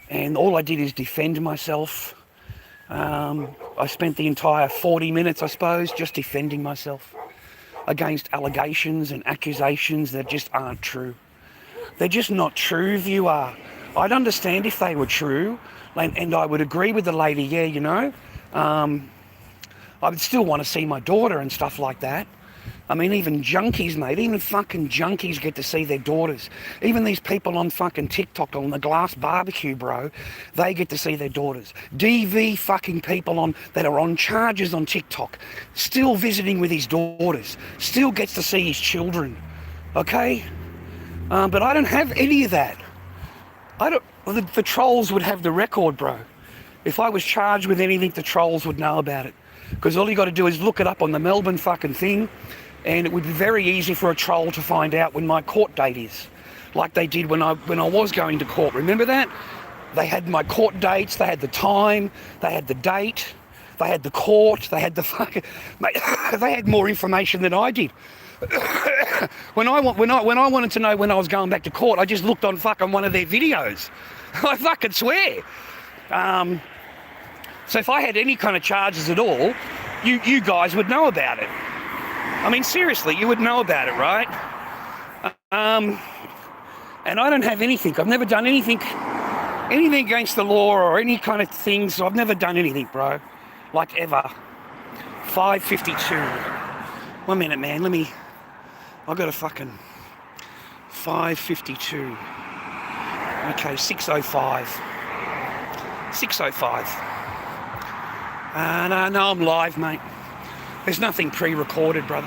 and all I did is defend myself. I spent the entire 40 minutes, I suppose, just defending myself against allegations and accusations that just aren't true. They're just not true, viewer. I'd understand if they were true, and I would agree with the lady, yeah, I would still want to see my daughter and stuff like that. I mean, even junkies, mate, even fucking junkies get to see their daughters. Even these people on fucking TikTok, on the glass barbecue, bro, they get to see their daughters. DV fucking people that are on charges on TikTok, still visiting with his daughters, still gets to see his children, okay? But I don't have any of that. The trolls would have the record, bro. If I was charged with anything, the trolls would know about it. Because all you got to do is look it up on the Melbourne fucking thing, and it would be very easy for a troll to find out when my court date is, like they did when I was going to court. Remember that? They had my court dates, they had the time, they had the date, they had the court, they had the fucking... Mate, they had more information than I did. When I wanted to know when I was going back to court, I just looked on fucking one of their videos. I fucking swear. So if I had any kind of charges at all, you guys would know about it. I mean, seriously, you would know about it, right? And I don't have anything. I've never done anything against the law or any kind of thing, so I've never done anything, bro. Like, ever. 5:52. 1 minute, man. I've got a fucking 5:52. Okay, 6:05. 6:05. No, I'm live, mate. There's nothing pre-recorded, brother.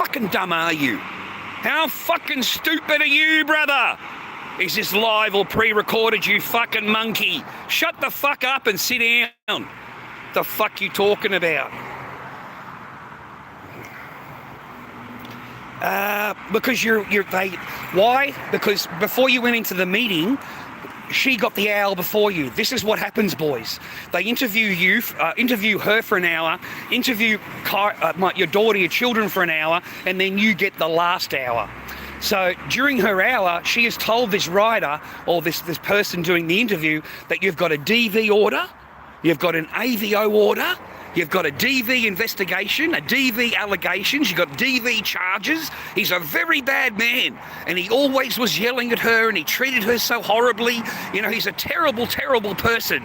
fucking dumb are you? How fucking stupid are you, brother? Is this live or pre-recorded, you fucking monkey? Shut the fuck up and sit down. The fuck you talking about? Because why? Because before you went into the meeting, she got the hour before you. This is what happens, boys. They interview her for an hour, interview your daughter, your children for an hour, and then you get the last hour. So during her hour, she has told this writer or this person doing the interview that you've got a DV order, you've got an AVO order, you've got a DV investigation, a DV allegations, you've got DV charges. He's a very bad man, and he always was yelling at her, and he treated her so horribly. You know, he's a terrible, terrible person.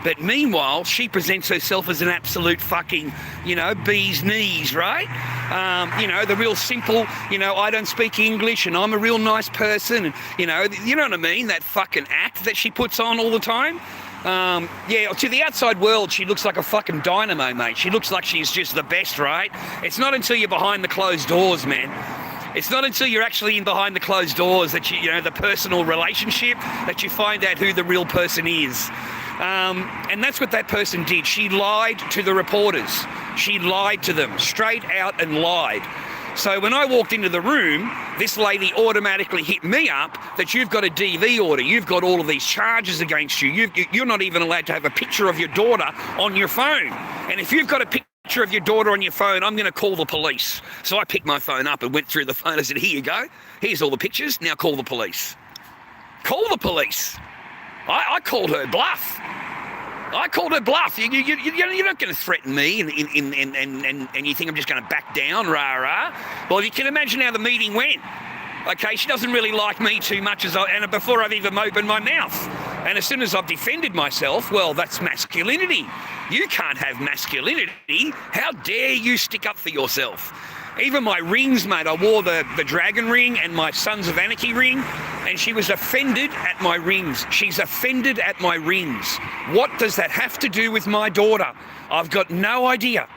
But meanwhile, she presents herself as an absolute fucking, bee's knees, right? The real simple, I don't speak English, and I'm a real nice person, and, you know what I mean? That fucking act that she puts on all the time. To the outside world, she looks like a fucking dynamo, mate. She looks like she's just the best, right? It's not until you're behind the closed doors, man. It's not until you're actually in behind the closed doors that the personal relationship, that you find out who the real person is. And that's what that person did. She lied to the reporters. She lied to them, straight out and lied. So when I walked into the room, this lady automatically hit me up that you've got a DV order, you've got all of these charges against you, you're not even allowed to have a picture of your daughter on your phone. And if you've got a picture of your daughter on your phone, I'm going to call the police. So I picked my phone up and went through the phone. I said, here you go, here's all the pictures, now call the police. Call the police. I called her bluff. I called her bluff. You're not going to threaten me and you think I'm just going to back down, rah-rah. Well, you can imagine how the meeting went. Okay, she doesn't really like me too much before I've even opened my mouth. And as soon as I've defended myself, well, that's masculinity. You can't have masculinity. How dare you stick up for yourself? Even my rings, mate, I wore the dragon ring and my Sons of Anarchy ring, and she was offended at my rings. She's offended at my rings. What does that have to do with my daughter? I've got no idea.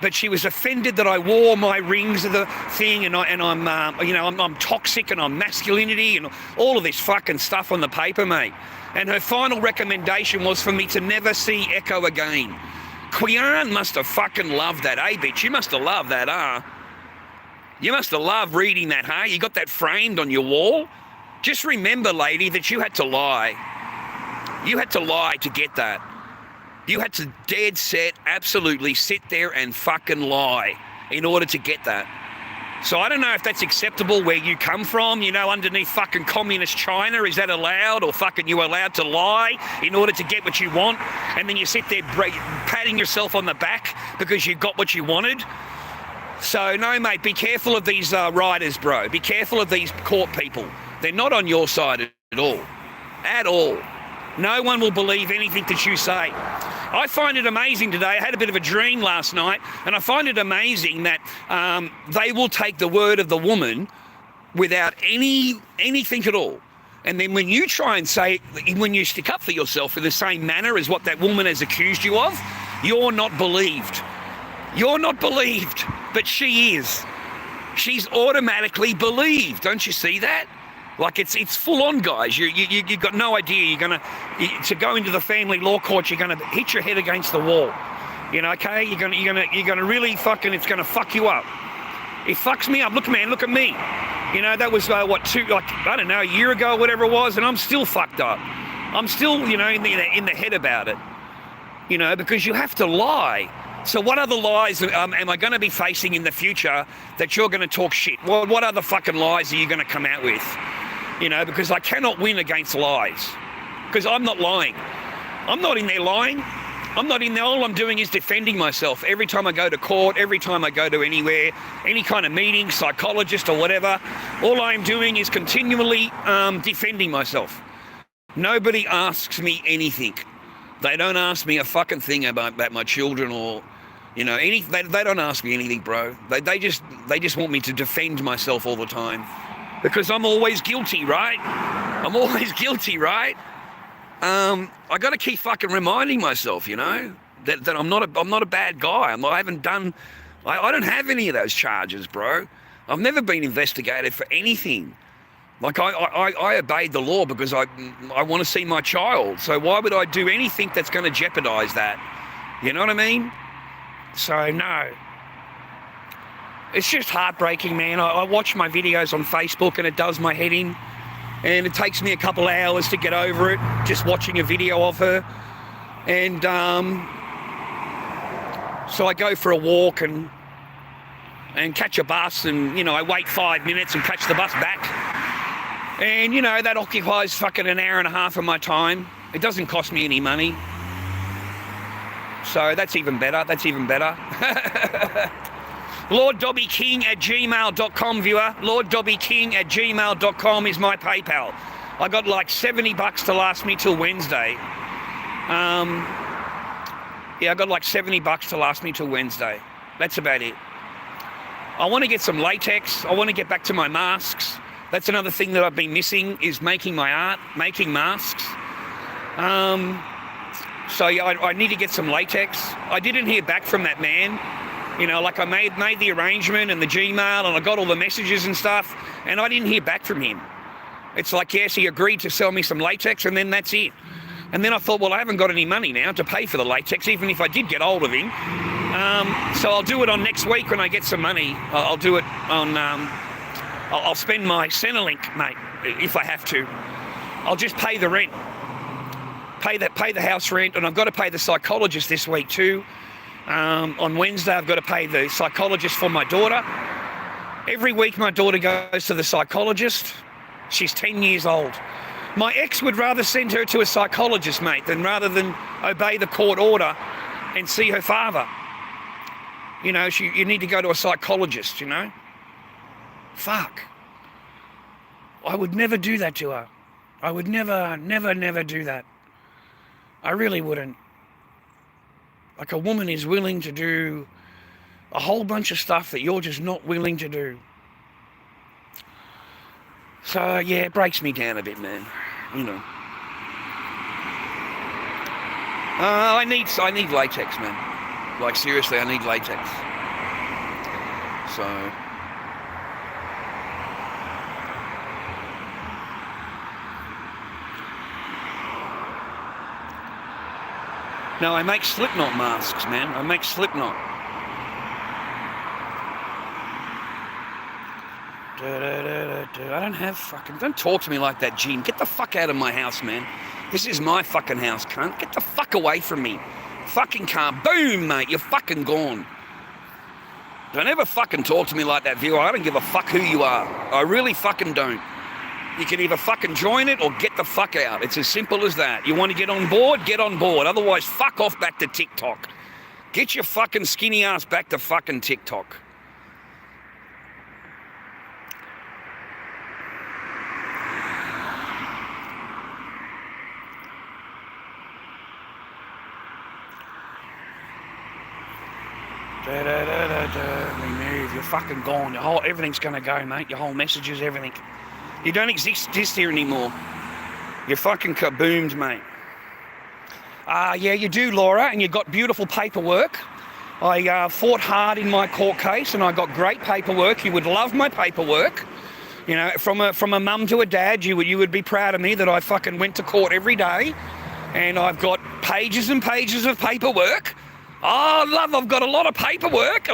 But she was offended that I wore my rings of the thing, and I'm toxic and I'm masculinity and all of this fucking stuff on the paper, mate. And her final recommendation was for me to never see Echo again. Quian must have fucking loved that, eh, bitch? You must have loved that, huh? You must have loved reading that, huh? You got that framed on your wall? Just remember, lady, that you had to lie. You had to lie to get that. You had to dead set, absolutely sit there and fucking lie in order to get that. So I don't know if that's acceptable where you come from, underneath fucking communist China. Is that allowed? Or fucking you allowed to lie in order to get what you want? And then you sit there patting yourself on the back because you got what you wanted? So no, mate, be careful of these writers, bro. Be careful of these court people. They're not on your side at all. At all. No one will believe anything that you say. I find it amazing today. I had a bit of a dream last night, and I find it amazing that they will take the word of the woman without anything at all. And then when you try and say, when you stick up for yourself in the same manner as what that woman has accused you of, you're not believed. You're not believed, but she is. She's automatically believed. Don't you see that? Like it's full on, guys. You've got no idea. You're gonna to go into the family law court. You're gonna hit your head against the wall. Okay? You're gonna really fucking. It's gonna fuck you up. It fucks me up. Look, man. Look at me. That was a year ago, whatever it was, and I'm still fucked up. I'm still, in the head about it. Because you have to lie. So what other lies am I going to be facing in the future that you're going to talk shit? What other fucking lies are you going to come out with? Because I cannot win against lies. Because I'm not lying. I'm not in there lying. I'm not in there. All I'm doing is defending myself. Every time I go to court, every time I go to anywhere, any kind of meeting, psychologist or whatever, all I'm doing is continually defending myself. Nobody asks me anything. They don't ask me a fucking thing about my children or, they don't ask me anything, bro. They just want me to defend myself all the time. Because I'm always guilty, right? I'm always guilty, right? I got to keep fucking reminding myself, that I'm not a bad guy. I I don't have any of those charges, bro. I've never been investigated for anything. Like, I obeyed the law because I want to see my child. So why would I do anything that's going to jeopardize that? You know what I mean? So, no. It's just heartbreaking, man. I watch my videos on Facebook and it does my head in. And it takes me a couple of hours to get over it, just watching a video of her. And so I go for a walk and catch a bus, and, you know, I wait 5 minutes and catch the bus back. And, you know, that occupies fucking an hour and a half of my time. It doesn't cost me any money. So that's even better. That's even better. LordDobbyKing@gmail.com, viewer. LordDobbyKing@gmail.com is my PayPal. I got like $70 to last me till Wednesday. Yeah, I got like $70 to last me till Wednesday. That's about it. I want to get some latex. I want to get back to my masks. That's another thing that I've been missing, is making my art, making masks. So yeah, I need to get some latex. I didn't hear back from that man. You know, like I made the arrangement and the Gmail, and I got all the messages and stuff, and I didn't hear back from him. It's like, yes, he agreed to sell me some latex, and then that's it. And then I thought, well, I haven't got any money now to pay for the latex, even if I did get hold of him. So I'll do it on next week when I get some money. I'll do it on... I'll spend my Centrelink, mate, if I have to. I'll just pay the rent. Pay the house rent, and I've got to pay the psychologist this week too. On Wednesday, I've got to pay the psychologist for my daughter. Every week my daughter goes to the psychologist. She's 10 years old. My ex would rather send her to a psychologist, mate, rather than obey the court order and see her father. You know, you need to go to a psychologist, you know. Fuck. I would never do that to her. I would never do that. I really wouldn't. Like, a woman is willing to do a whole bunch of stuff that you're just not willing to do. So, yeah, it breaks me down a bit, man. You know. I need latex, man. Like, seriously, I need latex. So... No, I make Slipknot masks, man. I make Slipknot. I don't have fucking... Don't talk to me like that, Gene. Get the fuck out of my house, man. This is my fucking house, cunt. Get the fuck away from me. Fucking can't. Boom, mate. You're fucking gone. Don't ever fucking talk to me like that, viewer. I don't give a fuck who you are. I really fucking don't. You can either fucking join it or get the fuck out. It's as simple as that. You want to get on board? Get on board. Otherwise, fuck off back to TikTok. Get your fucking skinny ass back to fucking TikTok. Remove. You're fucking gone. Everything's going to go, mate. Your whole messages, everything. You don't exist here anymore. You're fucking kaboomed, mate. Yeah, you do, Laura, and you got beautiful paperwork. I fought hard in my court case, and I got great paperwork. You would love my paperwork. You know, from a mum to a dad, you would be proud of me that I fucking went to court every day, and I've got pages and pages of paperwork. Oh, love, I've got a lot of paperwork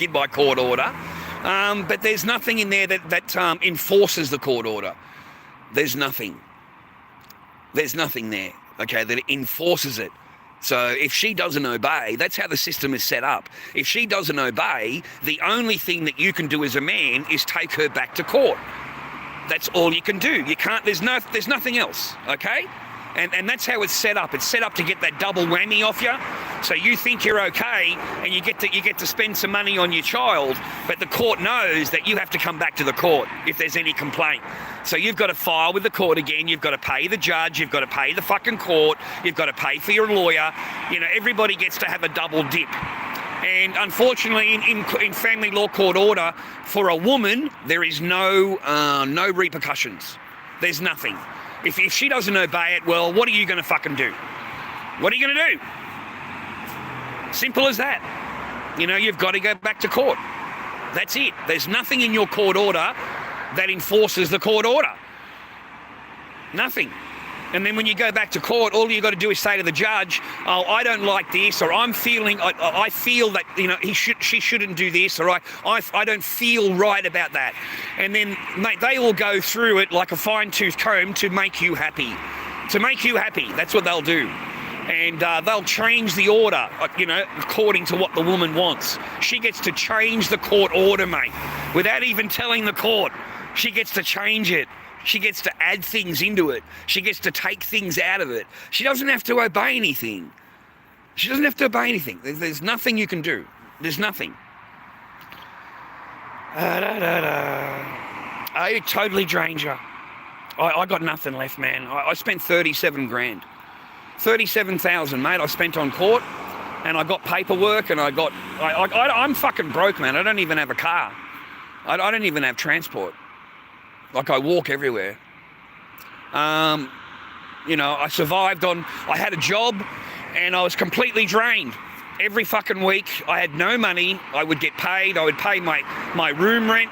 in my court order. But there's nothing in there that enforces the court order. There's nothing. There's nothing there, okay, that enforces it. So if she doesn't obey, that's how the system is set up. If she doesn't obey, the only thing that you can do as a man is take her back to court. That's all you can do. You can't, there's nothing else, okay? And that's how it's set up. It's set up to get that double whammy off you. So you think you're okay, and you get to spend some money on your child, but the court knows that you have to come back to the court if there's any complaint. So you've got to file with the court again. You've got to pay the judge. You've got to pay the fucking court. You've got to pay for your lawyer. You know, everybody gets to have a double dip. And unfortunately, in family law court order, for a woman, there is no repercussions. There's nothing. If she doesn't obey it, well, what are you going to fucking do? What are you going to do? Simple as that. you've got to go back to court. That's it. There's nothing in your court order that enforces the court order. Nothing. And then when you go back to court, all you got to do is say to the judge, "Oh, I don't like this," or I feel that she shouldn't do this," or I don't feel right about that. And then, mate, they will go through it like a fine-tooth comb to make you happy. To make you happy, that's what they'll do. And they'll change the order, according to what the woman wants. She gets to change the court order, mate, without even telling the court. She gets to change it. She gets to add things into it. She gets to take things out of it. She doesn't have to obey anything. She doesn't have to obey anything. There's nothing you can do. There's nothing. I totally drained you. I got nothing left, man. I spent 37 grand. 37,000, mate, I spent on court, and I got paperwork, and I'm fucking broke, man. I don't even have a car. I don't even have transport. Like, I walk everywhere. I survived I had a job, and I was completely drained. Every fucking week, I had no money. I would get paid. I would pay my room rent,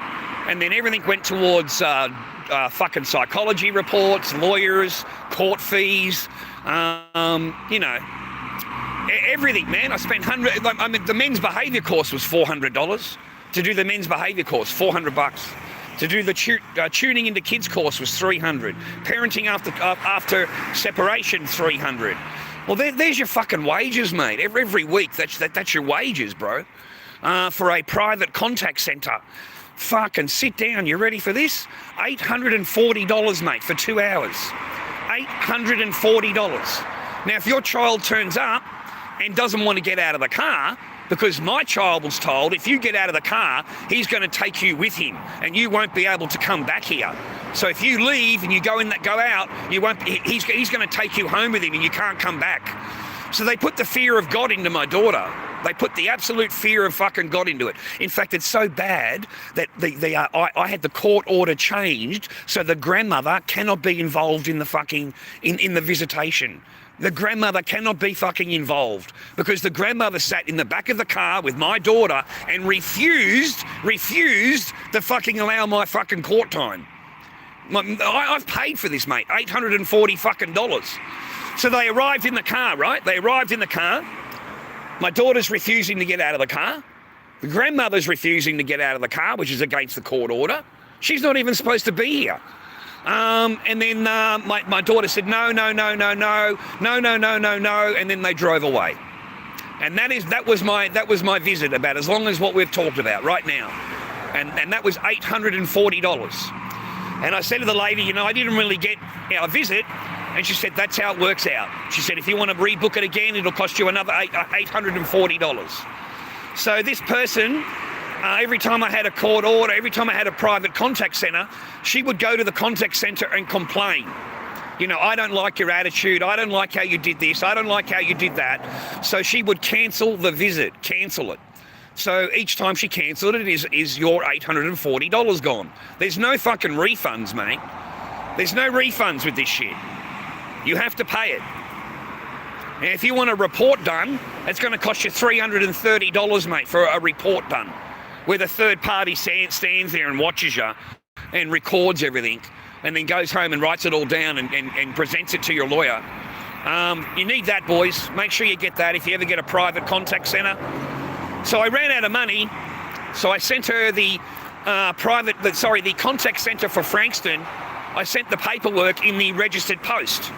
and then everything went towards fucking psychology reports, lawyers, court fees, everything, man. I spent the men's behaviour course was $400. To do the men's behaviour course, $400. To do the tuning into kids course was $300. Parenting after separation, $300. Well, there's your fucking wages, mate. Every week, that's your wages, bro. For a private contact centre. Fucking sit down. You ready for this? $840, mate, for 2 hours. $840. Now, if your child turns up and doesn't want to get out of the car, because my child was told, if you get out of the car, he's going to take you with him, and you won't be able to come back here. So if you leave and you go out, you won't. He's going to take you home with him, and you can't come back. So they put the fear of God into my daughter. They put the absolute fear of fucking God into it. In fact, it's so bad that I had the court order changed so the grandmother cannot be involved in the fucking in the visitation. The grandmother cannot be fucking involved because the grandmother sat in the back of the car with my daughter and refused to fucking allow my fucking court time. I've paid for this, mate, $840 fucking dollars. So they arrived in the car, right? They arrived in the car. My daughter's refusing to get out of the car. The grandmother's refusing to get out of the car, which is against the court order. She's not even supposed to be here. And then my daughter said, no, and then they drove away. And that was my visit, about as long as what we've talked about right now. And that was $840. And I said to the lady, I didn't really get our visit. And she said, that's how it works out. She said, if you want to rebook it again, it'll cost you another $840. So this person, every time I had a court order, every time I had a private contact centre, she would go to the contact centre and complain. I don't like your attitude. I don't like how you did this. I don't like how you did that. So she would cancel the visit, cancel it. So each time she cancelled it, is your $840 gone. There's no fucking refunds, mate. There's no refunds with this shit. You have to pay it. And if you want a report done, it's going to cost you $330, mate, for a report done, where the third party stands there and watches you and records everything and then goes home and writes it all down and presents it to your lawyer. You need that, boys. Make sure you get that if you ever get a private contact centre. So I ran out of money, so I sent her the contact centre for Frankston. I sent the paperwork in the registered post.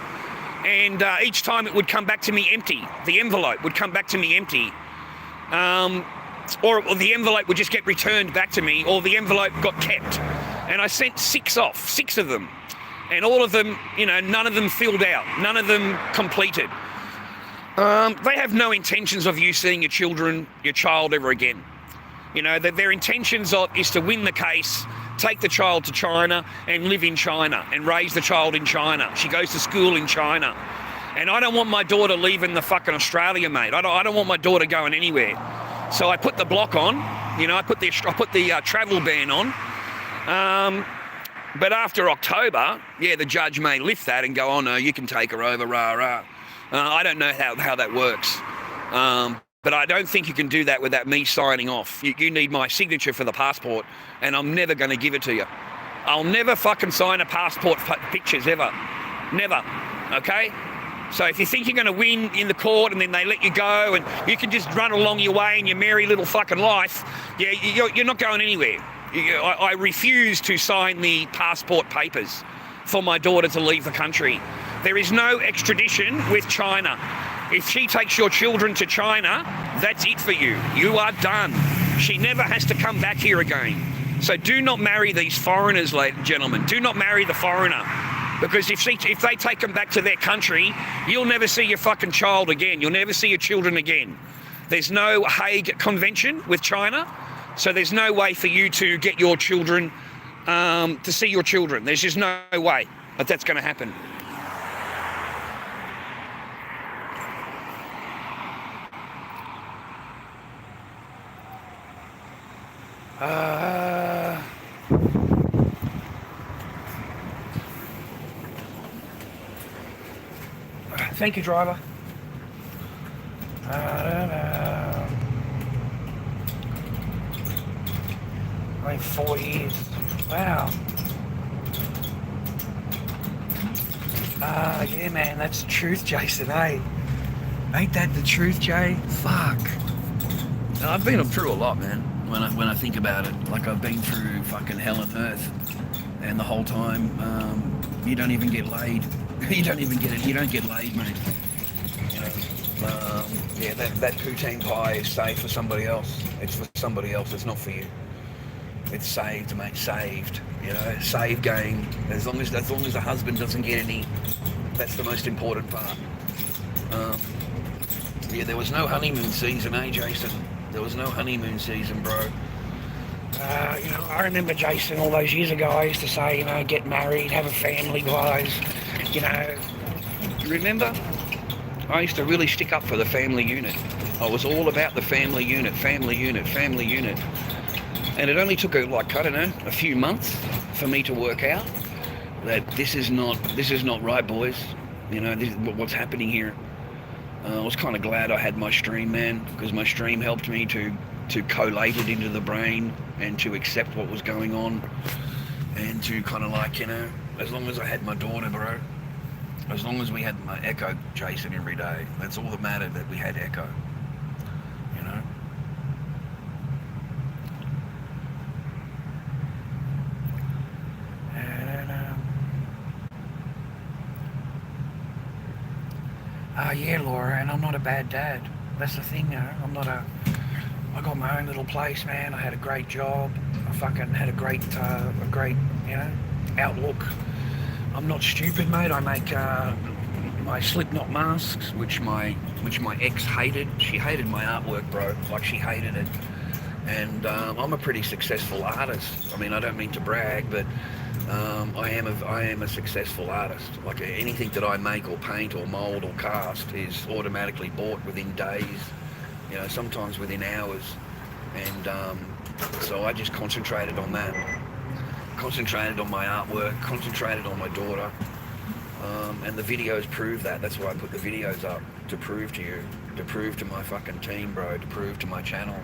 And each time it would come back to me empty. The envelope would come back to me empty. Or the envelope would just get returned back to me, or the envelope got kept. And I sent 6 of them. And all of them, none of them filled out. None of them completed. They have no intentions of you seeing your child ever again. Their intentions is to win the case, take the child to China and live in China and raise the child in China. She goes to school in China. And I don't want my daughter leaving the fucking Australia, mate. I don't want my daughter going anywhere. So I put the block on, I put the travel ban on. But after October, the judge may lift that and go, oh no, you can take her over, rah, rah. I don't know how that works. But I don't think you can do that without me signing off. You need my signature for the passport, and I'm never going to give it to you. I'll never fucking sign a passport pictures, ever. Never. Okay? So if you think you're going to win in the court and then they let you go and you can just run along your way in your merry little fucking life, yeah, you're not going anywhere. I refuse to sign the passport papers for my daughter to leave the country. There is no extradition with China. If she takes your children to China, that's it for you. You are done. She never has to come back here again. So do not marry these foreigners, ladies and gentlemen. Do not marry the foreigner. Because if they take them back to their country, you'll never see your fucking child again. You'll never see your children again. There's no Hague Convention with China, so there's no way for you to get your children, to see your children. There's just no way that that's going to happen. Thank you, driver. Only 4 years. Wow. Yeah, man, that's the truth, Jason, eh? Ain't that the truth, Jay? Fuck. No, I've been through a lot, man. When I think about it, like I've been through fucking hell on earth, and the whole time, you don't even get laid. You don't even get it. You don't get laid, mate. You know, yeah, that poutine pie is saved for somebody else. It's for somebody else. It's not for you. It's saved, mate. Saved. You know, save game. As long as the husband doesn't get any, that's the most important part. Yeah, there was no honeymoon season, eh, Jason? There was no honeymoon season, bro. You know, I remember, Jason, all those years ago, I used to say, you know, get married, have a family, guys. You know, remember? I used to really stick up for the family unit. I was all about the family unit, family unit, family unit. And it only took, a few months for me to work out that this is not right, boys. You know, this is what's happening here. I was kind of glad I had my stream, man, because my stream helped me to collate it into the brain and to accept what was going on, and to kind of as long as I had my daughter, bro, as long as we had my Echo, Jason, every day, that's all that mattered, that we had Echo, you know. Yeah, Laura, and I'm not a bad dad. That's the thing, you know. I got my own little place, man. I had a great job. I fucking had a great, you know, outlook. I'm not stupid, mate. I make my Slipknot masks, which my ex hated. She hated my artwork, bro. Like, she hated it. And I'm a pretty successful artist. I mean, I don't mean to brag, but I am a successful artist. Like, anything that I make or paint or mold or cast is automatically bought within days, you know, sometimes within hours. And so I just concentrated on that, concentrated on my artwork, concentrated on my daughter, and the videos prove that. That's why I put the videos up, to prove to you, to prove to my fucking team, bro, to prove to my channel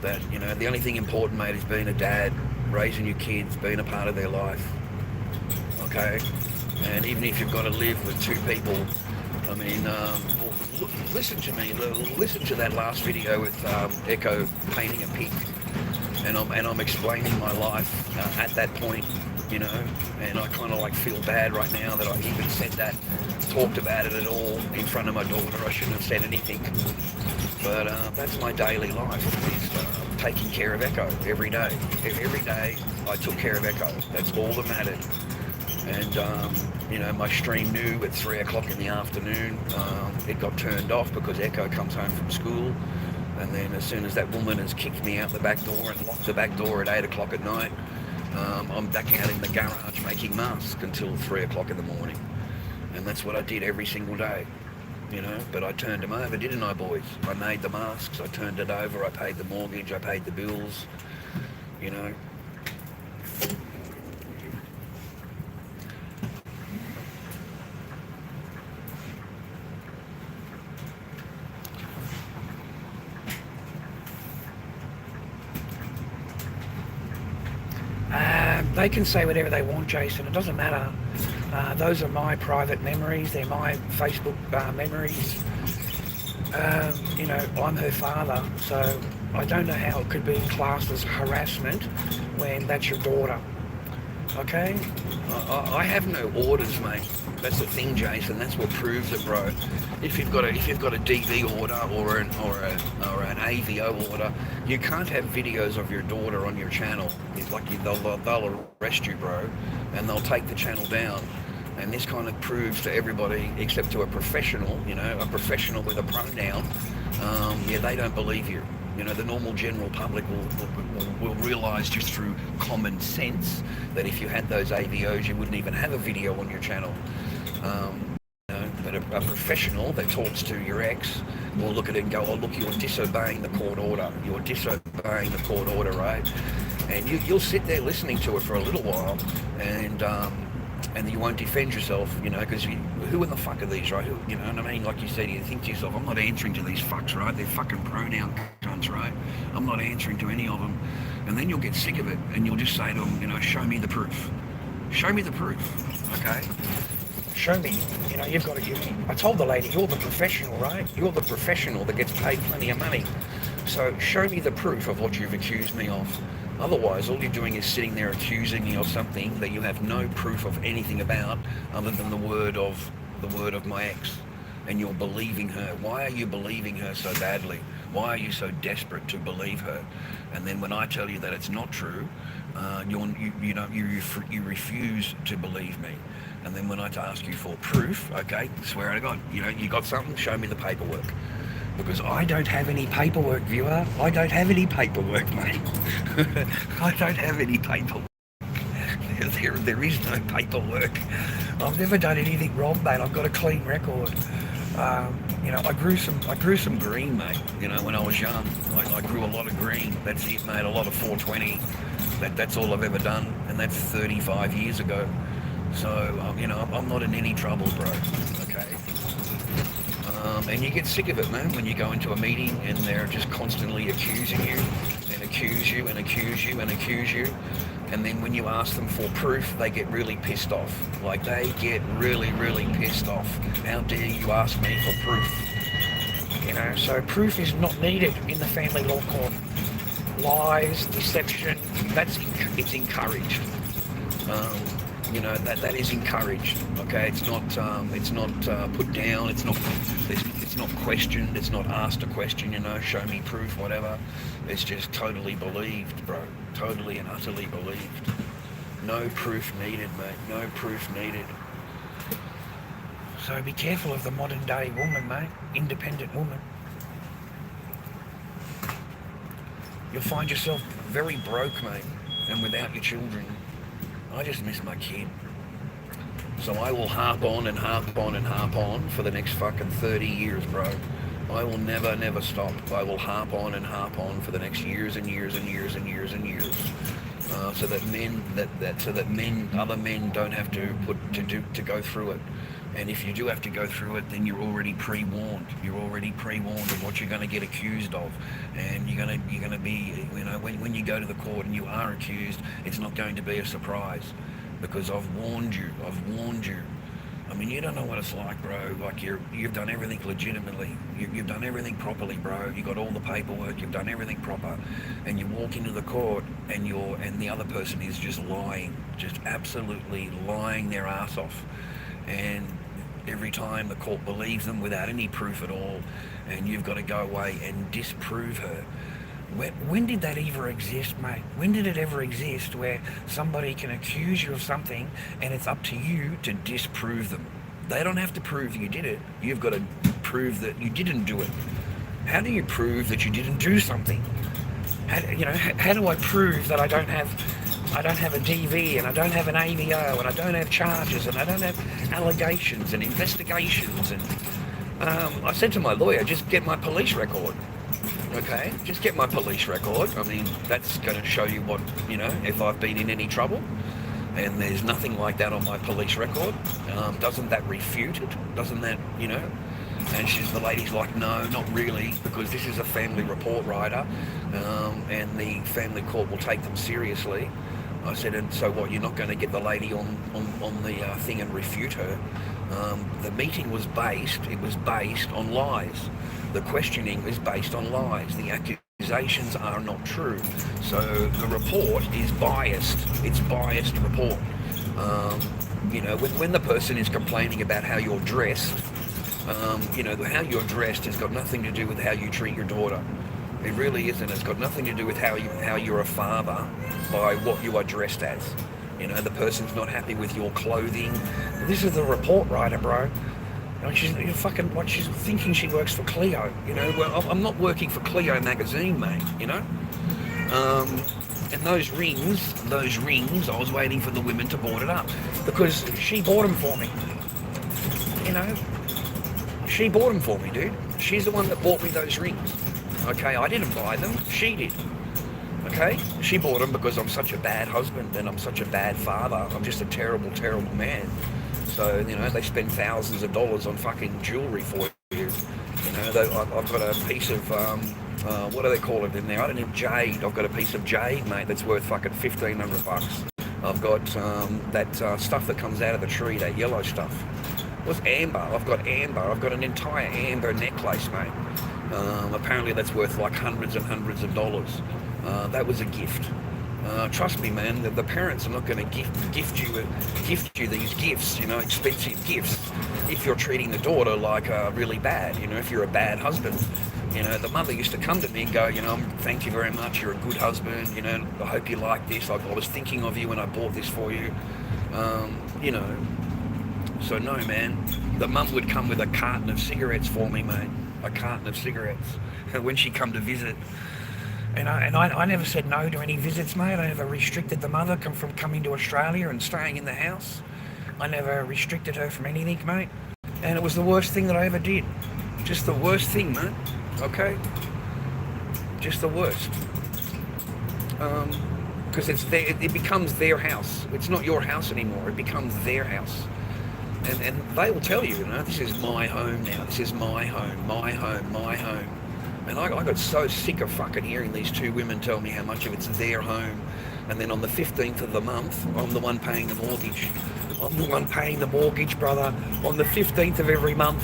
that, you know, the only thing important, mate, is being a dad, raising your kids, being a part of their life, okay? And even if you've got to live with two people, I mean, listen to me, listen to that last video with Echo painting a pig, and I'm explaining my life at that point, you know, and I kind of feel bad right now that I even said that, talked about it at all in front of my daughter. I shouldn't have said anything, but that's my daily life, is taking care of Echo every day. Every day I took care of Echo. That's all that mattered. And you know, my stream knew at 3 o'clock in the afternoon it got turned off because Echo comes home from school, and then as soon as that woman has kicked me out the back door and locked the back door at 8 o'clock at night, I'm back out in the garage making masks until 3 o'clock in the morning. And that's what I did every single day, you know. But I turned them over, didn't I, boys? I made the masks, I turned it over, I paid the mortgage, I paid the bills, you know. They can say whatever they want, Jason. It doesn't matter. Those are my private memories. They're my Facebook memories. I'm her father, so I don't know how it could be classed as harassment when that's your daughter. Okay? I have no orders, mate. That's the thing, Jason. That's what proves it, bro. If you've got a DV order or an AVO order, you can't have videos of your daughter on your channel. It's like they'll arrest you, bro, and they'll take the channel down. And this kind of proves to everybody, except to a professional, a professional with a pronoun, they don't believe you. The normal general public will realise just through common sense that if you had those AVOs, you wouldn't even have a video on your channel. But a professional that talks to your ex will look at it and go, oh, look, you're disobeying the court order. You're disobeying the court order, right? And you'll sit there listening to it for a little while, and you won't defend yourself, because who in the fuck are these, right? You know what I mean? Like you said, you think to yourself, I'm not answering to these fucks, right? They're fucking pronoun cunts, right? I'm not answering to any of them. And then you'll get sick of it, and you'll just say to them, show me the proof. Show me the proof, okay? Show me. You've got to. I told the lady, you're the professional, right? You're the professional that gets paid plenty of money. So show me the proof of what you've accused me of. Otherwise, all you're doing is sitting there accusing me of something that you have no proof of anything about, other than the word of my ex, and you're believing her. Why are you believing her so badly? Why are you so desperate to believe her? And then when I tell you that it's not true, you refuse to believe me. And then when I ask you for proof, okay, swear to God, you got something, show me the paperwork. Because I don't have any paperwork, viewer. I don't have any paperwork, mate. I don't have any paperwork. There is no paperwork. I've never done anything wrong, mate. I've got a clean record. I grew some green, mate. When I was young, I grew a lot of green. That's it, mate. A lot of 420. That's all I've ever done, and that's 35 years ago. So, I'm not in any trouble, bro. Okay. And you get sick of it, man, when you go into a meeting and they're just constantly accusing you and accuse you and accuse you and accuse you. And then when you ask them for proof, they get really pissed off. Like, they get really, really pissed off. How dare you ask me for proof? So proof is not needed in the family law court. Lies, deception, it's encouraged. That is encouraged. Okay, it's not put down. It's not questioned. It's not asked a question. Show me proof, whatever. It's just totally believed, bro. Totally and utterly believed. No proof needed, mate. No proof needed. So be careful of the modern day woman, mate. Independent woman. You'll find yourself very broke, mate, and without your children. I just miss my kid. So I will harp on and harp on and harp on for the next fucking 30 years, bro. I will never, never stop. I will harp on and harp on for the next years and years and years and years and years. So that other men don't have to go through it. And if you do have to go through it, then you're already pre-warned. You're already pre-warned of what you're going to get accused of, and you're going to be, when you go to the court and you are accused, it's not going to be a surprise, because I've warned you. I mean, you don't know what it's like, bro. Like, you've done everything legitimately. You've done everything properly, bro. You got all the paperwork. You've done everything proper, and you walk into the court, and the other person is just lying, just absolutely lying their ass off. And every time the court believes them without any proof at all, and you've got to go away and disprove her. When did that ever exist, mate? When did it ever exist where somebody can accuse you of something and it's up to you to disprove them? They don't have to prove you did it. You've got to prove that you didn't do it. How do you prove that you didn't do something? How do I prove that I don't have a DV, and I don't have an AVO, and I don't have charges, and I don't have allegations and investigations? And I said to my lawyer, just get my police record. Okay, just get my police record. I mean, that's going to show you what, if I've been in any trouble. And there's nothing like that on my police record. Doesn't that refute it? Doesn't that, And the lady's like, no, not really, because this is a family report writer, and the family court will take them seriously. I said, and so what, you're not going to get the lady on the thing and refute her? The meeting was based on lies. The questioning is based on lies. The accusations are not true. So the report is biased. It's biased report. When the person is complaining about how you're dressed, how you're dressed has got nothing to do with how you treat your daughter. It really isn't. It's got nothing to do with how you're a father by what you are dressed as. The person's not happy with your clothing. This is the report writer, bro. She's thinking she works for Clio. Well, I'm not working for Clio magazine, mate. And those rings, I was waiting for the women to board it up because she bought them for me. She bought them for me, dude. She's the one that bought me those rings. Okay, I didn't buy them, she did. Okay, she bought them because I'm such a bad husband and I'm such a bad father. I'm just a terrible, terrible man. So, they spend thousands of dollars on fucking jewelry for you. I've got a piece of, what do they call it in there? I don't know, jade. I've got a piece of jade, mate, that's worth fucking $1,500. I've got that stuff that comes out of the tree, that yellow stuff. What's amber? I've got amber. I've got an entire amber necklace, mate. Apparently that's worth like hundreds and hundreds of dollars. That was a gift. Trust me, man, the parents are not going to gift you these gifts, expensive gifts, if you're treating the daughter like really bad, if you're a bad husband. The mother used to come to me and go, thank you very much, you're a good husband, I hope you like this, I was thinking of you when I bought this for you, So no, man, the mum would come with a carton of cigarettes for me, mate. A carton of cigarettes when she come to visit. And I never said no to any visits, mate. I never restricted the mother from coming to Australia and staying in the house. I never restricted her from anything, mate. And it was the worst thing that I ever did. Just the worst thing, mate. Okay? Just the worst. Because it becomes their house. It's not your house anymore. It becomes their house. And they will tell you, this is my home now. This is my home, my home, my home. And I got so sick of fucking hearing these two women tell me how much of it's their home. And then on the 15th of the month, I'm the one paying the mortgage. I'm the one paying the mortgage, brother, on the 15th of every month.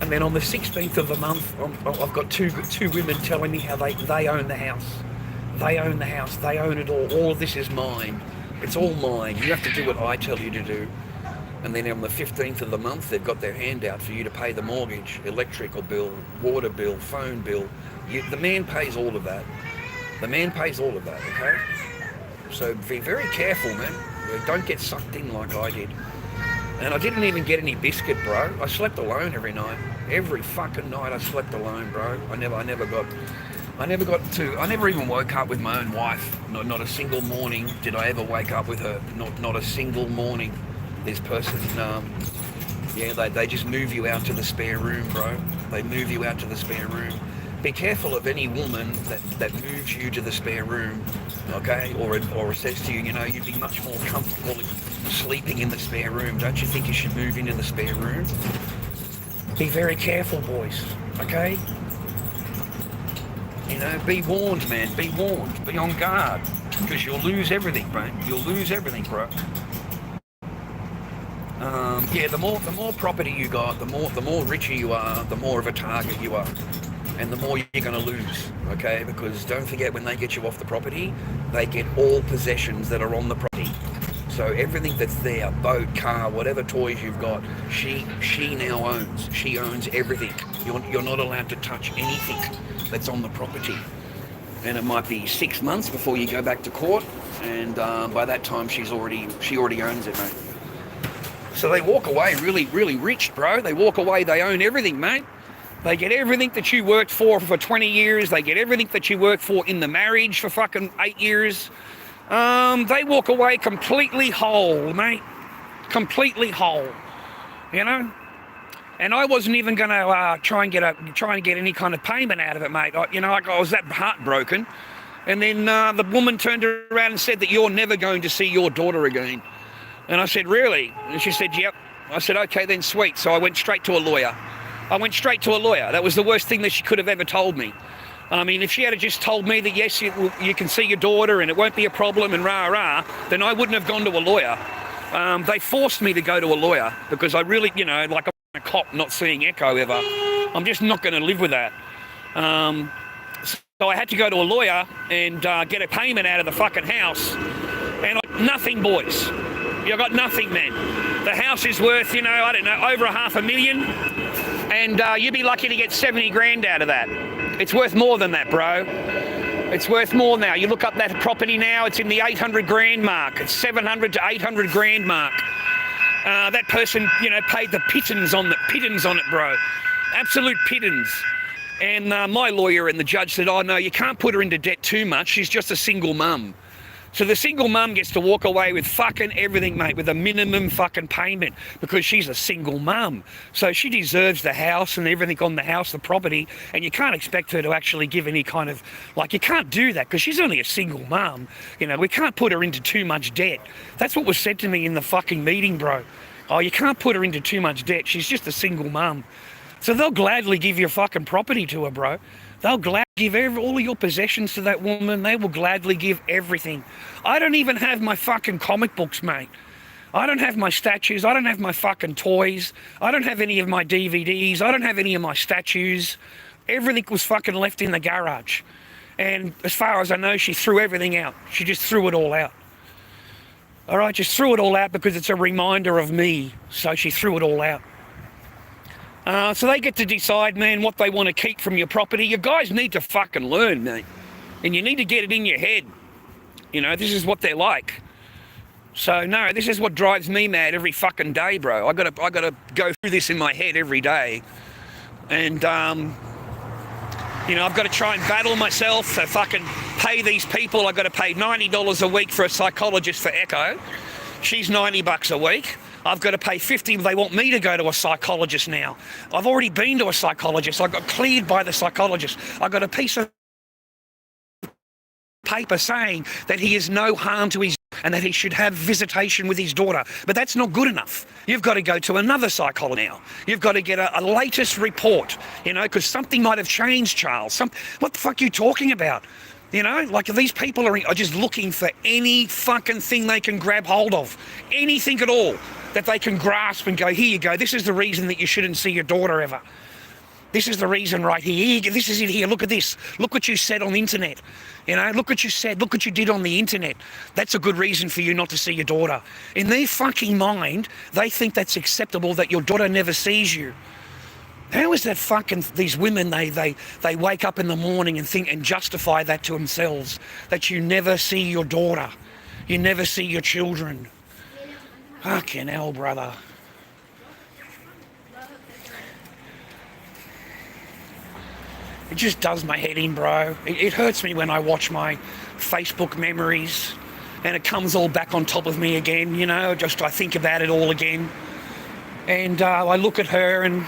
And then on the 16th of the month, I've got two women telling me how they own the house. They own the house. They own it all. All of this is mine. It's all mine. You have to do what I tell you to do. And then on the 15th of the month, they've got their hand out for you to pay the mortgage, electrical bill, water bill, phone bill. The man pays all of that. The man pays all of that, okay? So be very careful, man. Don't get sucked in like I did. And I didn't even get any biscuit, bro. I slept alone every night. Every fucking night I slept alone, bro. I never even woke up with my own wife. Not a single morning did I ever wake up with her. Not a single morning. This person, they just move you out to the spare room, bro. They move you out to the spare room. Be careful of any woman that moves you to the spare room, okay? Or says to you, you'd be much more comfortable sleeping in the spare room. Don't you think you should move into the spare room? Be very careful, boys, okay? Be warned, man. Be warned. Be on guard, because you'll lose everything, bro. You'll lose everything, bro. The more property you got, the more richer you are, the more of a target you are, and the more you're going to lose, okay? Because don't forget, when they get you off the property, they get all possessions that are on the property. So everything that's there, boat, car, whatever toys you've got, she now owns. She owns everything. You're not allowed to touch anything that's on the property. And it might be 6 months before you go back to court, and by that time she already owns it, mate. So they walk away really, really rich, bro. They walk away, they own everything, mate. They get everything that you worked for 20 years. They get everything that you worked for in the marriage for fucking 8 years. They walk away completely whole, mate. Completely whole, And I wasn't even going to try and get any kind of payment out of it, mate. I was that heartbroken. And then the woman turned around and said that you're never going to see your daughter again. And I said, really? And she said, yep. I said, okay, then sweet. So I went straight to a lawyer. That was the worst thing that she could have ever told me. I mean, if she had just told me that, yes, you can see your daughter and it won't be a problem and rah-rah, then I wouldn't have gone to a lawyer. They forced me to go to a lawyer because I really, like I'm a cop not seeing Echo ever. I'm just not going to live with that. So I had to go to a lawyer and get a payment out of the fucking house. And nothing, boys. You got nothing, man. The house is worth, I don't know, over $500,000. And you'd be lucky to get 70 grand out of that. It's worth more than that, bro. It's worth more now. You look up that property now, it's in the 800 grand mark. It's 700 to 800 grand mark. That person, paid the pittance on it, bro. Absolute pittance. And my lawyer and the judge said, oh, no, you can't put her into debt too much. She's just a single mum. So the single mum gets to walk away with fucking everything, mate, with a minimum fucking payment because she's a single mum. So she deserves the house and everything on the house, the property, and you can't expect her to actually give any kind of, you can't do that because she's only a single mum. We can't put her into too much debt. That's what was said to me in the fucking meeting, bro. Oh, you can't put her into too much debt. She's just a single mum. So they'll gladly give your fucking property to her, bro. They'll gladly give all of your possessions to that woman. They will gladly give everything. I don't even have my fucking comic books, mate. I don't have my statues. I don't have my fucking toys. I don't have any of my DVDs. I don't have any of my statues. Everything was fucking left in the garage. And as far as I know, she threw everything out. She just threw it all out. All right, just threw it all out because it's a reminder of me. So she threw it all out. So they get to decide, man, what they want to keep from your property. You guys need to fucking learn, mate. And you need to get it in your head. This is what they're like. So, no, this is what drives me mad every fucking day, bro. I gotta go through this in my head every day. And, I've got to try and battle myself to fucking pay these people. I've got to pay $90 a week for a psychologist for Echo. She's $90 a week. I've got to pay $50. They want me to go to a psychologist now. I've already been to a psychologist. I got cleared by the psychologist. I got a piece of paper saying that he is no harm to his and that he should have visitation with his daughter. But that's not good enough. You've got to go to another psychologist now. You've got to get a latest report, because something might have changed, Charles. What the fuck are you talking about? These people are just looking for any fucking thing they can grab hold of. Anything at all that they can grasp and go, here you go, this is the reason that you shouldn't see your daughter ever. This is the reason right here. This is it here. Look at this. Look what you said on the internet. Look what you said. Look what you did on the internet. That's a good reason for you not to see your daughter. In their fucking mind, they think that's acceptable that your daughter never sees you. How is that fucking, these women, they wake up in the morning and think and justify that to themselves, that you never see your daughter, you never see your children. Fucking hell, brother. It just does my head in, bro. It hurts me when I watch my Facebook memories and it comes all back on top of me again, I think about it all again. And I look at her and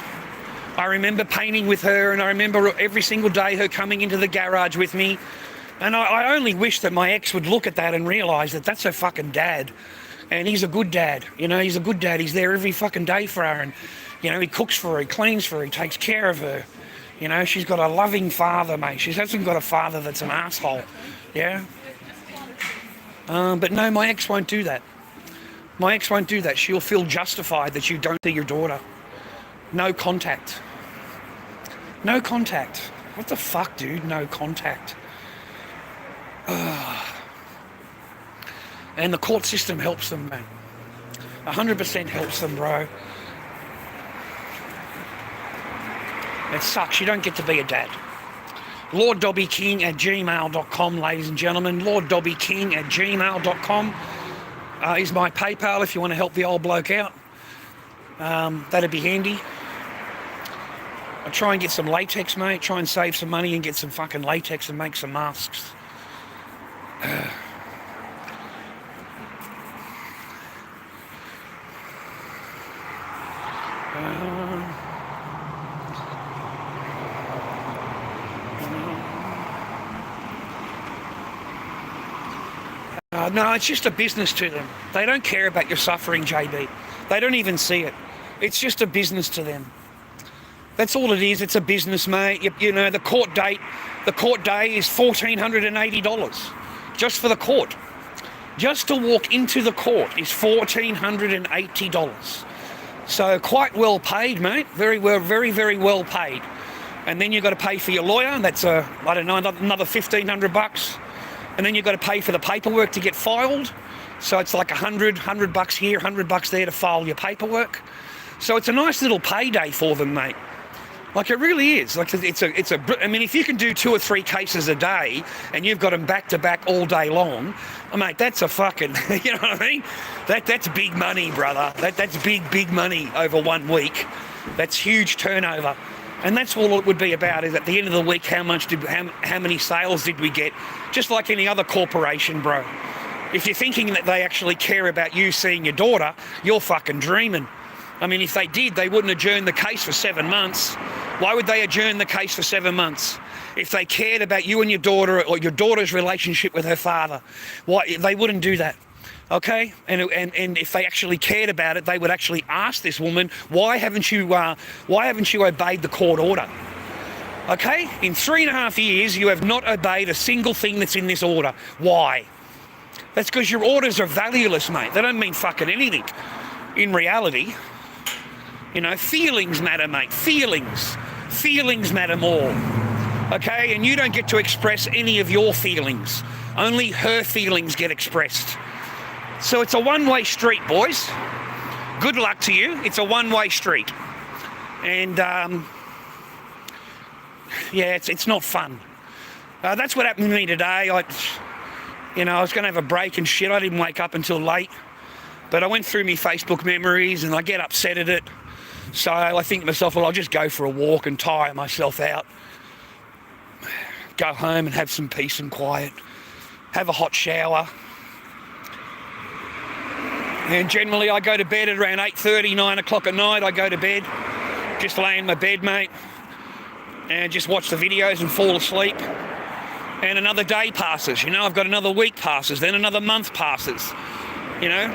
I remember painting with her, and I remember every single day her coming into the garage with me. And I only wish that my ex would look at that and realise that that's her fucking dad. And he's a good dad, he's a good dad. He's there every fucking day for her, and, he cooks for her, he cleans for her, he takes care of her. She's got a loving father, mate. She hasn't got a father that's an asshole, yeah? But no, my ex won't do that. My ex won't do that. She'll feel justified that you don't see your daughter. No contact. No contact. What the fuck, dude? No contact. And the court system helps them, man. 100% helps them, bro. It sucks. You don't get to be a dad. LordDobbyKing@gmail.com, ladies and gentlemen. LordDobbyKing@gmail.com is my PayPal if you want to help the old bloke out. That'd be handy. I'll try and get some latex, mate. Try and save some money and get some fucking latex and make some masks. No, it's just a business to them. They don't care about your suffering, JB. They don't even see it. It's just a business to them. That's all it is. It's a business, mate. You know, the court day is $1,480 just for the court. Just to walk into the court is $1,480. So quite well paid, mate. Very, very well paid. And then you've got to pay for your lawyer, and that's I don't know, another $1,500. And then you've got to pay for the paperwork to get filed. So it's like $100 here, $100 there to file your paperwork. So it's a nice little payday for them, mate. Like, it really is. Like, I mean, if you can do 2 or 3 cases a day and you've got them back to back all day long, oh, mate, that's a fucking, you know what I mean? That's big money, brother. That's big money over 1 week. That's huge turnover. And that's all it would be about, is at the end of the week, how many sales did we get? Just like any other corporation, bro. If you're thinking that they actually care about you seeing your daughter, you're fucking dreaming. I mean, if they did, they wouldn't adjourn the case for 7 months. Why would they adjourn the case for 7 months? If they cared about you and your daughter, or your daughter's relationship with her father, why they wouldn't do that? Okay, and if they actually cared about it, they would actually ask this woman, why haven't you obeyed the court order? Okay, in 3.5 years, you have not obeyed a single thing that's in this order. Why? That's because your orders are valueless, mate. They don't mean fucking anything. In reality, you know, feelings matter, mate. Feelings matter more. Okay, and you don't get to express any of your feelings. Only her feelings get expressed. So it's a one-way street, boys. Good luck to you. It's a one-way street. And, yeah, it's not fun. That's what happened to me today. I was going to have a break and shit. I didn't wake up until late. But I went through my Facebook memories and I get upset at it. So I think to myself, well, I'll just go for a walk and tire myself out. Go home and have some peace and quiet. Have a hot shower. And generally I go to bed at around 8:30, 9 o'clock at night. I go to bed. Just lay in my bed, mate. And just watch the videos and fall asleep. And another day passes, you know. I've got another week passes. Then another month passes, you know.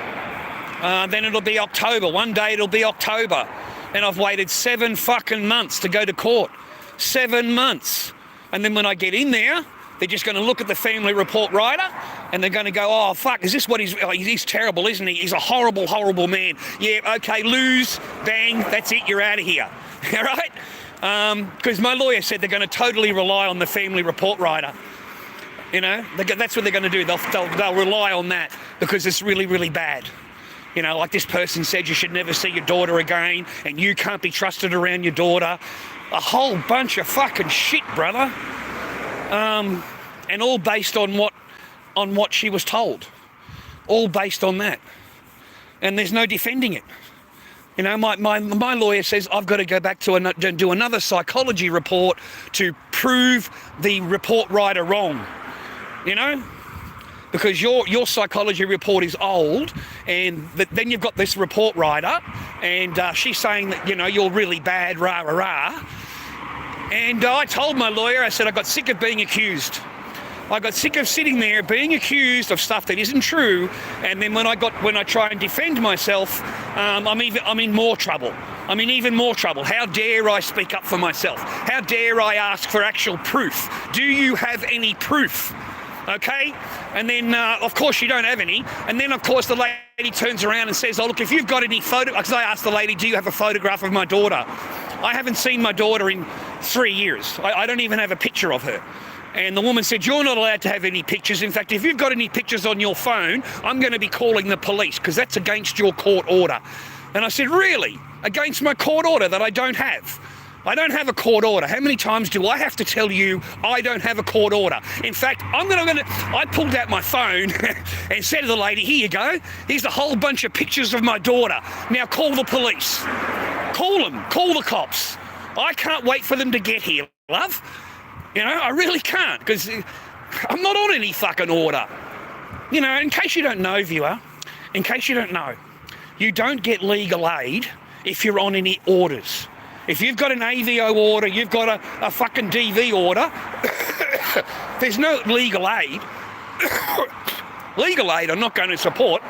Then it'll be October. One day it'll be October. And I've waited 7 fucking months to go to court. 7 months. And then when I get in there, they're just going to look at the family report writer and they're going to go, oh, fuck, is this what he's terrible, isn't he? He's a horrible, horrible man. Yeah, okay, lose, bang, that's it, you're out of here. All right? Because my lawyer said they're going to totally rely on the family report writer. You know, that's what they're going to do. They'll rely on that because it's really, really bad. You know, like this person said, you should never see your daughter again and you can't be trusted around your daughter. A whole bunch of fucking shit, brother. And all based on what she was told. All based on that. And there's no defending it. You know, my lawyer says I've got to go back to do another psychology report to prove the report writer wrong. You know? Because your psychology report is old, and then you've got this report writer, and she's saying that, you know, you're really bad, rah, rah, rah. And I told my lawyer, I said I got sick of being accused. I got sick of sitting there being accused of stuff that isn't true, and then when I try and defend myself, I'm in more trouble. I'm in even more trouble. How dare I speak up for myself? How dare I ask for actual proof? Do you have any proof? Okay, and then of course you don't have any, and then of course the lady turns around and says, oh look, if you've got any photo, because I asked the lady, do you have a photograph of my daughter? I haven't seen my daughter in 3 years. I don't even have a picture of her. And the woman said, you're not allowed to have any pictures. In fact, if you've got any pictures on your phone, I'm going to be calling the police because that's against your court order. And I said, really? Against my court order that I don't have? I don't have a court order. How many times do I have to tell you I don't have a court order? In fact, I pulled out my phone and said to the lady, here you go. Here's a whole bunch of pictures of my daughter. Now call the police. Call them. Call the cops. I can't wait for them to get here, love. You know, I really can't because I'm not on any fucking order. You know, in case you don't know, viewer, in case you don't know, you don't get legal aid if you're on any orders. If you've got an AVO order, you've got a fucking DV order, there's no legal aid. Legal aid are not going to support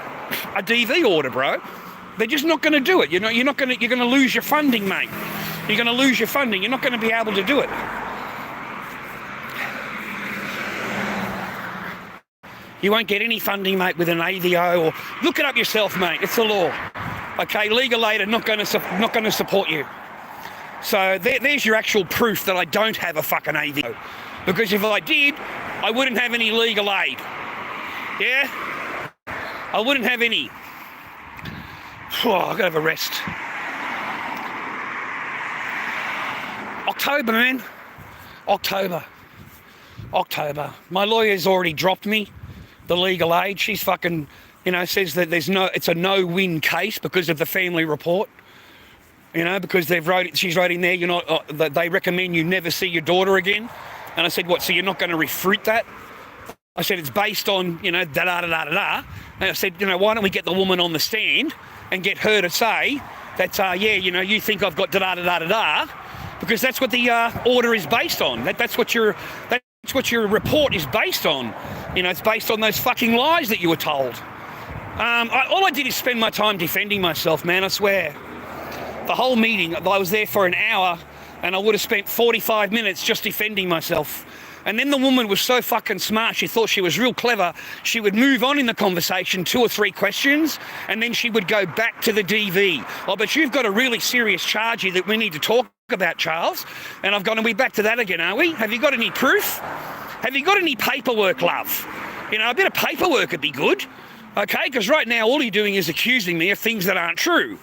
a DV order, bro. They're just not going to do it. You know, you're going to lose your funding, mate. You're going to lose your funding. You're not going to be able to do it. You won't get any funding, mate, with an AVO, or look it up yourself, mate. It's the law. Okay, legal aid are not going to support you. So there's your actual proof that I don't have a fucking AVO. Because if I did, I wouldn't have any legal aid. Yeah? I wouldn't have any. I've got to have a rest. October, man. October. My lawyer's already dropped me the legal aid. She's fucking, says that it's a no-win case because of the family report. Because she's writing there, that they recommend you never see your daughter again. And I said, what, so you're not going to refute that? I said, it's based on, da-da-da-da-da-da. And I said, why don't we get the woman on the stand and get her to say that, you think I've got da-da-da-da-da-da, because that's what the order is based on. That's what your report is based on. It's based on those fucking lies that you were told. All I did is spend my time defending myself, man, I swear. The whole meeting, I was there for an hour, and I would have spent 45 minutes just defending myself. And then the woman was so fucking smart, she thought she was real clever. She would move on in the conversation 2 or 3 questions, and then she would go back to the DV. Oh, but you've got a really serious charge here that we need to talk about, Charles. And I've gone, are we back to that again, are we? Have you got any proof? Have you got any paperwork, love? A bit of paperwork would be good, okay? Because right now all you're doing is accusing me of things that aren't true.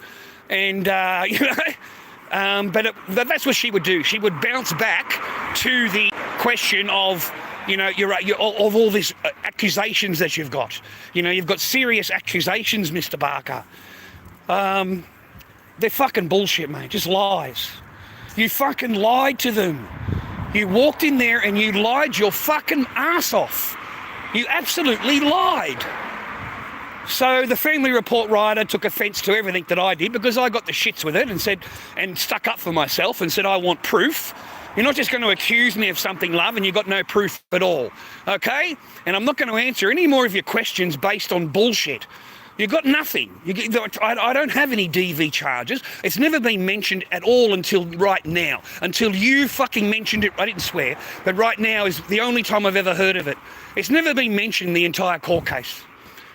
And, but that's what she would do. She would bounce back to the question of, of all these accusations that you've got. You've got serious accusations, Mr. Barker. They're fucking bullshit, mate. Just lies. You fucking lied to them. You walked in there and you lied your fucking ass off. You absolutely lied. So the family report writer took offence to everything that I did, because I got the shits with it and stuck up for myself and said, I want proof. You're not just going to accuse me of something, love, and you've got no proof at all, okay? And I'm not going to answer any more of your questions based on bullshit. You've got nothing. I don't have any DV charges. It's never been mentioned at all until right now. Until you fucking mentioned it. I didn't swear, but right now is the only time I've ever heard of it. It's never been mentioned in the entire court case.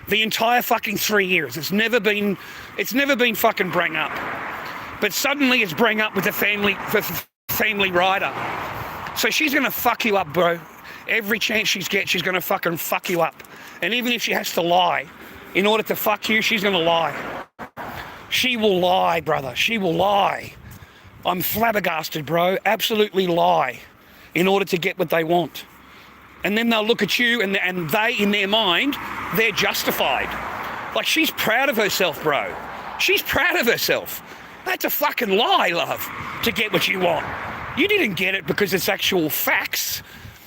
The entire fucking 3 years. It's never been fucking bring up. But suddenly it's bring up with the family rider. So she's going to fuck you up, bro. Every chance she's going to fucking fuck you up. And even if she has to lie, in order to fuck you, she's going to lie. She will lie, brother. She will lie. I'm flabbergasted, bro. Absolutely lie. In order to get what they want. And then they'll look at you and they, in their mind, they're justified. Like, she's proud of herself, bro. She's proud of herself. That's a fucking lie, love, to get what you want. You didn't get it because it's actual facts.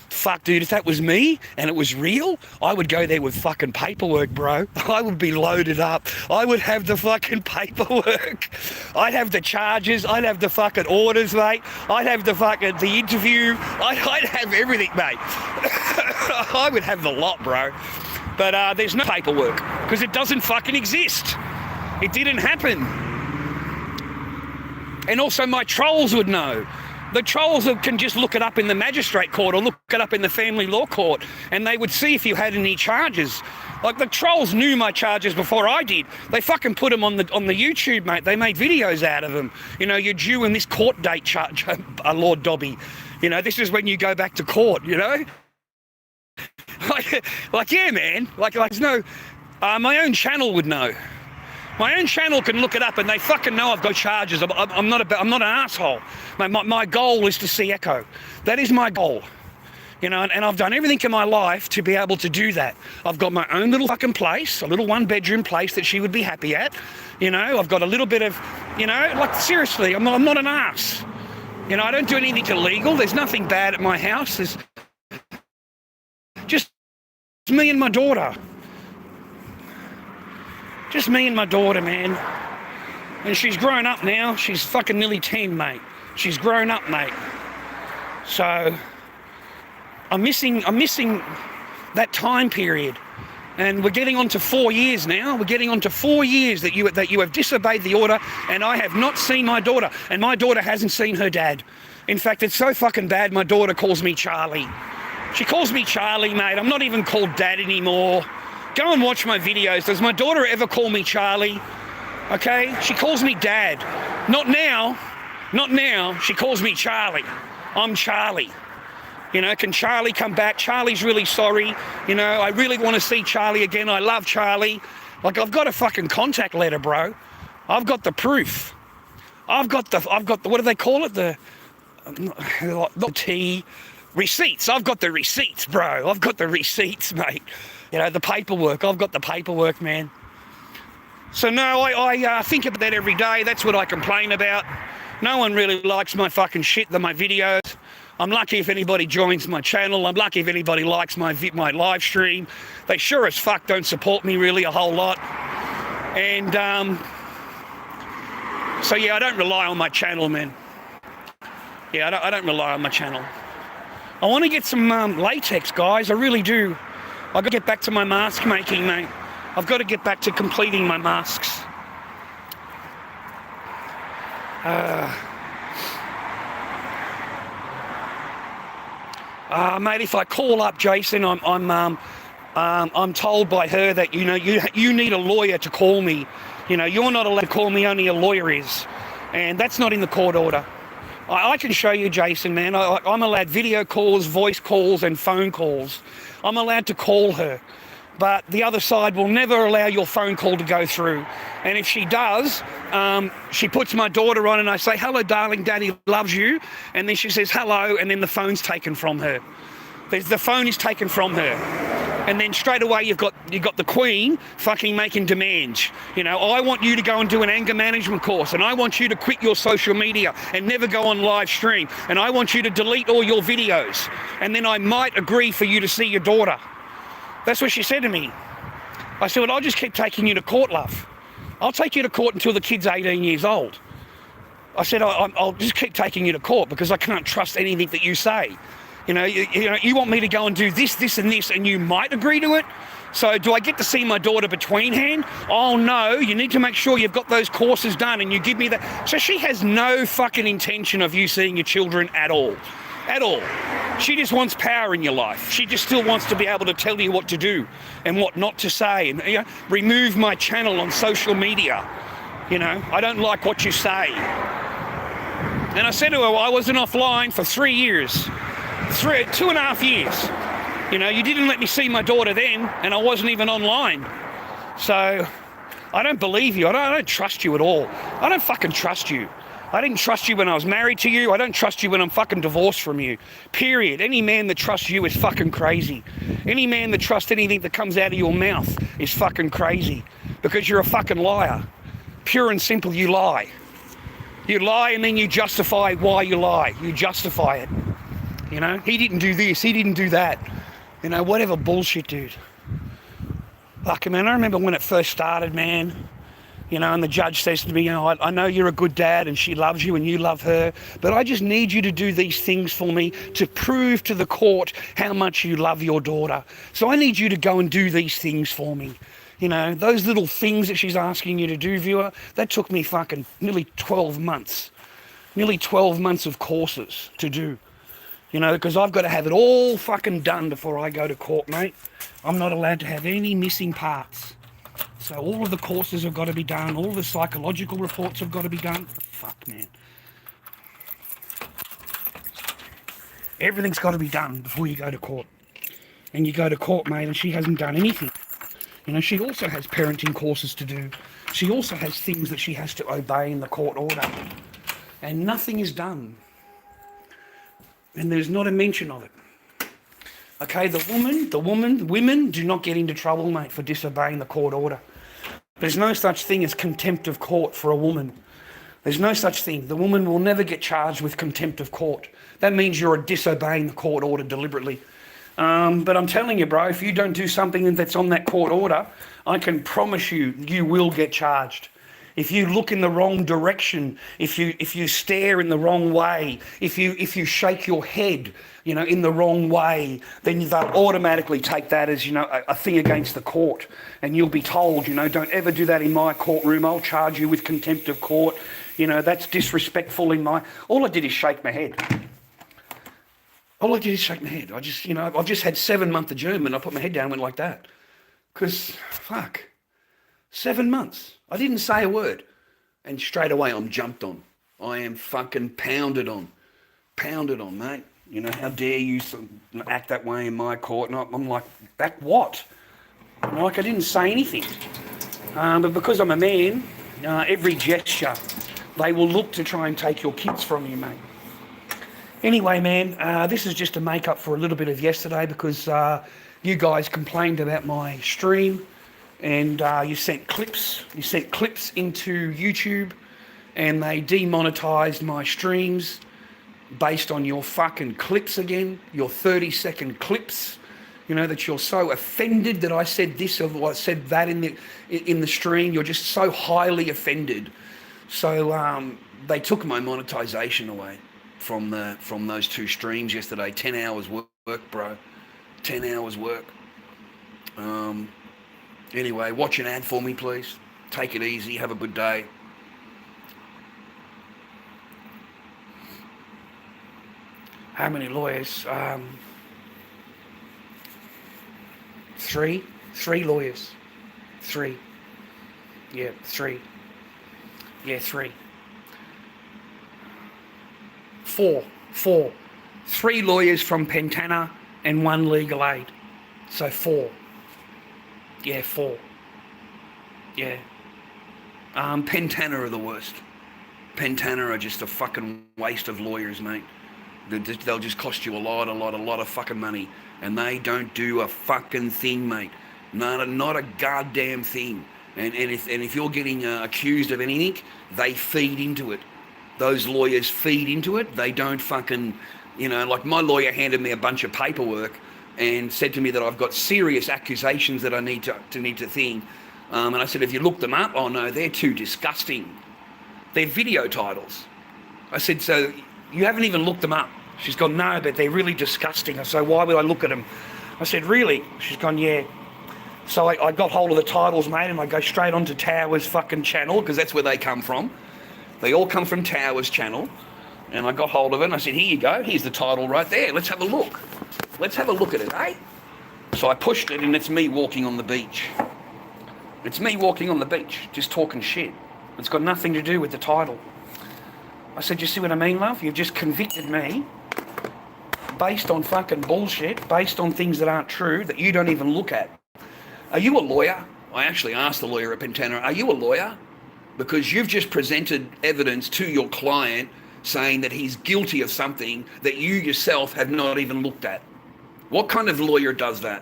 Fuck, dude, if that was me and it was real, I would go there with fucking paperwork, bro. I would be loaded up. I would have the fucking paperwork. I'd have the charges. I'd have the fucking orders, mate. I'd have the interview. I'd have everything, mate. I would have the lot, bro. But there's no paperwork because it doesn't fucking exist. It didn't happen. And also my trolls would know. The trolls can just look it up in the magistrate court or look it up in the family law court, and they would see if you had any charges. Like, the trolls knew my charges before I did. They fucking put them on the YouTube, mate. They made videos out of them. You're due in this court date, Lord Dobby. This is when you go back to court, like yeah, man. Like there's no... my own channel would know. My own channel can look it up and they fucking know I've got charges. I'm not an asshole. My goal is to see Echo. That is my goal. And I've done everything in my life to be able to do that. I've got my own little fucking place, a little 1-bedroom place that she would be happy at. I've got a little bit of, like, seriously, I'm not an ass. I don't do anything illegal. There's nothing bad at my house. There's just me and my daughter. Just me and my daughter, man. And she's grown up now. She's fucking nearly 10, mate. She's grown up, mate. So I'm missing that time period And we're getting on to 4 years now. We're getting on to 4 years that you have disobeyed the order, and I have not seen my daughter, and my daughter hasn't seen her dad. In fact, it's so fucking bad, my daughter calls me Charlie. She calls me Charlie, mate. I'm not even called Dad anymore. Go and watch my videos. Does my daughter ever call me Charlie? Okay? She calls me Dad. Not now. Not now. She calls me Charlie. I'm Charlie. You know, can Charlie come back? Charlie's really sorry. You know, I really want to see Charlie again. I love Charlie. Like, I've got a fucking contact letter, bro. I've got the proof. I've got the, what do they call it? The receipts. I've got the receipts, bro. I've got the receipts, mate. You know, the paperwork. I've got the paperwork, man. So no, I think about that every day. That's what I complain about. No one really likes my fucking shit than my videos. I'm lucky if anybody joins my channel. I'm lucky if anybody likes my live stream. They sure as fuck don't support me really a whole lot. And so yeah, I don't rely on my channel, man. Yeah, I don't rely on my channel. I want to get some latex, guys. I really do. I've got to get back to my mask making, mate. I've got to get back to completing my masks. Mate, if I call up Jason, I'm told by her that, you know, you need a lawyer to call me. You know, you're not allowed to call me, only a lawyer is. And that's not in the court order. I can show you, Jason, man. I'm allowed video calls, voice calls, and phone calls. I'm allowed to call her. But the other side will never allow your phone call to go through. And if she does, she puts my daughter on and I say, hello, darling, Daddy loves you. And then she says, hello, and then the phone's taken from her. The phone is taken from her. And then straight away you've got the Queen fucking making demands. You know, I want you to go and do an anger management course, and I want you to quit your social media and never go on live stream, and I want you to delete all your videos, and then I might agree for you to see your daughter. That's what she said to me. I said, well, I'll just keep taking you to court, love. I'll take you to court until the kid's 18 years old. I said, I'll just keep taking you to court because I can't trust anything that you say. You know, you want me to go and do this, this, and this, and you might agree to it. So do I get to see my daughter between hand? Oh, no, you need to make sure you've got those courses done and you give me that. So she has no fucking intention of you seeing your children at all. At all. She just wants power in your life. She just still wants to be able to tell you what to do and what not to say. And, you know, remove my channel on social media. You know, I don't like what you say. And I said to her, well, I wasn't offline for 3 years. 2.5 years. You know, you didn't let me see my daughter then, and I wasn't even online. So I don't believe you. I don't trust you at all. I don't fucking trust you. I didn't trust you when I was married to you. I don't trust you when I'm fucking divorced from you. Period. Any man that trusts you is fucking crazy. Any man that trusts anything that comes out of your mouth is fucking crazy. Because you're a fucking liar. Pure and simple, you lie. You lie and then you justify why you lie. You justify it. You know, he didn't do this, he didn't do that. You know, whatever bullshit, dude. Fuck, man, I remember when it first started, man. You know, and the judge says to me, you know, I know you're a good dad and she loves you and you love her, but I just need you to do these things for me to prove to the court how much you love your daughter. So I need you to go and do these things for me. You know, those little things that she's asking you to do, viewer, that took me fucking nearly 12 months. Nearly 12 months of courses to do. You know, because I've got to have it all fucking done before I go to court, mate. I'm not allowed to have any missing parts. So all of the courses have got to be done. All of the psychological reports have got to be done. Fuck, man. Everything's got to be done before you go to court. And you go to court, mate, and she hasn't done anything. You know, she also has parenting courses to do. She also has things that she has to obey in the court order. And nothing is done. And there's not a mention of it. Okay, women do not get into trouble, mate, for disobeying the court order. There's no such thing as contempt of court for a woman. There's no such thing. The woman will never get charged with contempt of court. That means you're disobeying the court order deliberately. But I'm telling you, bro, if you don't do something that's on that court order, I can promise you, you will get charged. if you look in the wrong direction, if you stare in the wrong way, if you shake your head, in the wrong way, then they'll automatically take that as, a thing against the court. And you'll be told, don't ever do that in my courtroom. I'll charge you with contempt of court. That's disrespectful in my... All I did is shake my head. All I did is shake my head. I've just had 7-month adjournment. I put my head down and went like that. Because, fuck, 7 months. I didn't say a word. And straight away I'm jumped on. I am fucking pounded on. Pounded on, mate. How dare you act that way in my court? And I'm like, that what? I didn't say anything. But because I'm a man, every gesture, they will look to try and take your kids from you, mate. Anyway, man, this is just to make up for a little bit of yesterday because you guys complained about my stream and you sent clips into YouTube and they demonetized my streams based on your fucking clips again, your 30-second clips, that you're so offended that I said this or I said that in the stream. You're just so highly offended. So they took my monetization away from those 2 streams yesterday. 10 hours work, bro. 10 hours work. Anyway, watch an ad for me, please. Take it easy. Have a good day. How many lawyers? 3 lawyers. 3. Yeah, 3. Yeah, 3. 4. 3 lawyers from Pentana and 1 legal aid. So 4. Yeah, 4. Yeah. Pentana are the worst. Pentana are just a fucking waste of lawyers, mate. They'll just cost you a lot of fucking money. And they don't do a fucking thing, mate. Not a goddamn thing. And if you're getting accused of anything, they feed into it. Those lawyers feed into it. They don't fucking, like my lawyer handed me a bunch of paperwork and said to me that I've got serious accusations that I need to think. And I said, have you looked them up? Oh no, they're too disgusting. They're video titles. I said, so you haven't even looked them up? She's gone, no, but they're really disgusting. I said, why would I look at them? I said, really? She's gone, yeah. So I got hold of the titles, mate, and I go straight onto Tower's fucking channel, because that's where they come from. They all come from Tower's channel. And I got hold of it, and I said, here you go. Here's the title right there. Let's have a look. Let's have a look at it, eh? So I pushed it, and it's me walking on the beach. It's me walking on the beach, just talking shit. It's got nothing to do with the title. I said, you see what I mean, love? You've just convicted me based on fucking bullshit, based on things that aren't true, that you don't even look at. Are you a lawyer? I actually asked the lawyer at Pentana, are you a lawyer? Because you've just presented evidence to your client saying that he's guilty of something that you yourself have not even looked at. What kind of lawyer does that?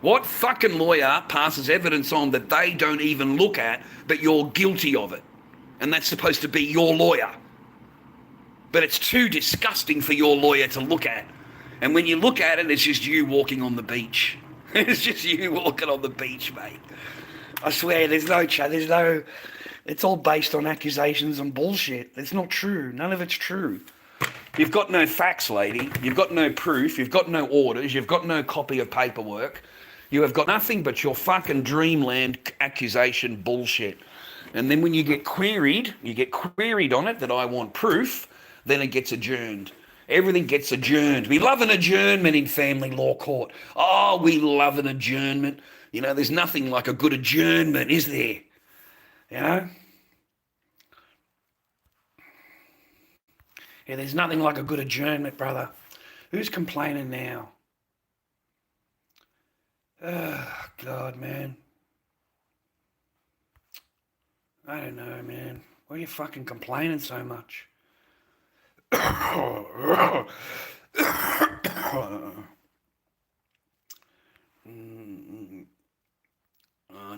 What fucking lawyer passes evidence on that they don't even look at, but you're guilty of it? And that's supposed to be your lawyer. But it's too disgusting for your lawyer to look at. And when you look at it, it's just you walking on the beach. It's just you walking on the beach, mate. I swear, there's no, it's all based on accusations and bullshit. It's not true. None of it's true. You've got no facts, lady. You've got no proof. You've got no orders. You've got no copy of paperwork. You have got nothing but your fucking dreamland accusation bullshit. And then when you get queried on it that I want proof, then it gets adjourned. Everything gets adjourned. We love an adjournment in family law court. Oh, we love an adjournment. There's nothing like a good adjournment, is there? Yeah, there's nothing like a good adjournment, brother. Who's complaining now? Oh, God, man. I don't know, man. Why are you fucking complaining so much?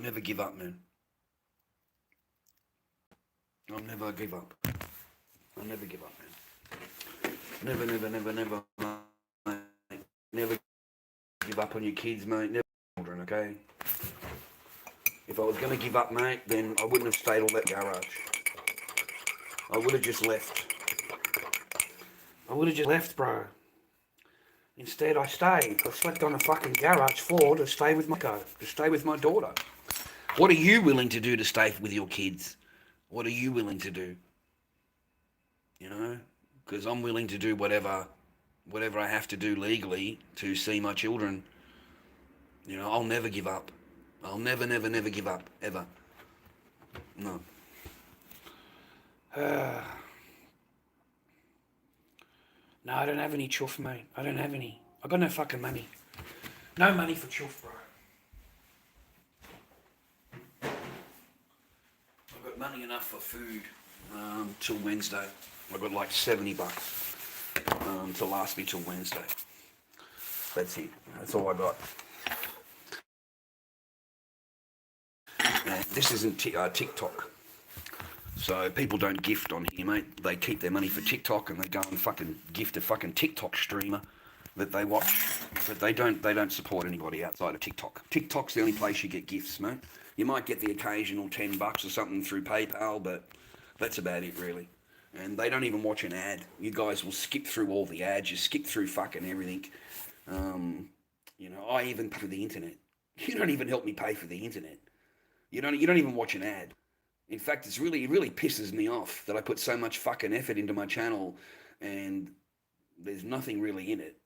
Never give up, man. I'll never give up. I'll never give up, man. Never, mate. Never give up on your kids, mate. Never children, okay? If I was going to give up, mate, then I wouldn't have stayed all that garage. I would have just left. I would have just left, bro. Instead, I stayed. I slept on a fucking garage floor to stay with my daughter. What are you willing to do to stay with your kids? What are you willing to do? You know? Because I'm willing to do whatever I have to do legally to see my children. You know, I'll never give up. I'll never give up, ever. No. No, I don't have any chuff, mate. I don't have any. I got no fucking money. No money for chuff, bro. I've got money enough for food till Wednesday. I've got like $70 to last me till Wednesday. That's it. That's all I got. And this isn't TikTok. So people don't gift on here, mate. They keep their money for TikTok and they go and fucking gift a fucking TikTok streamer that they watch. But they don't support anybody outside of TikTok. TikTok's the only place you get gifts, mate. You might get the occasional $10 or something through PayPal, but that's about it, really. And they don't even watch an ad. You guys will skip through all the ads. You skip through fucking everything. You know, I even pay for the internet. You don't even help me pay for the internet. You don't even watch an ad. In fact, it really pisses me off that I put so much fucking effort into my channel and there's nothing really in it.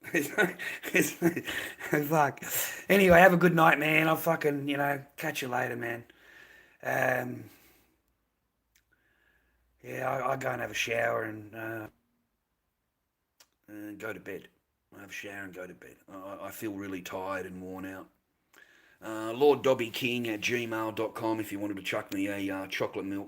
Fuck. Anyway, have a good night, man. I'll fucking, catch you later, man. Yeah, I'll go and have a shower and go to bed. I have a shower and go to bed. I feel really tired and worn out. Lord Dobby King at gmail.com if you wanted to chuck me a chocolate milk.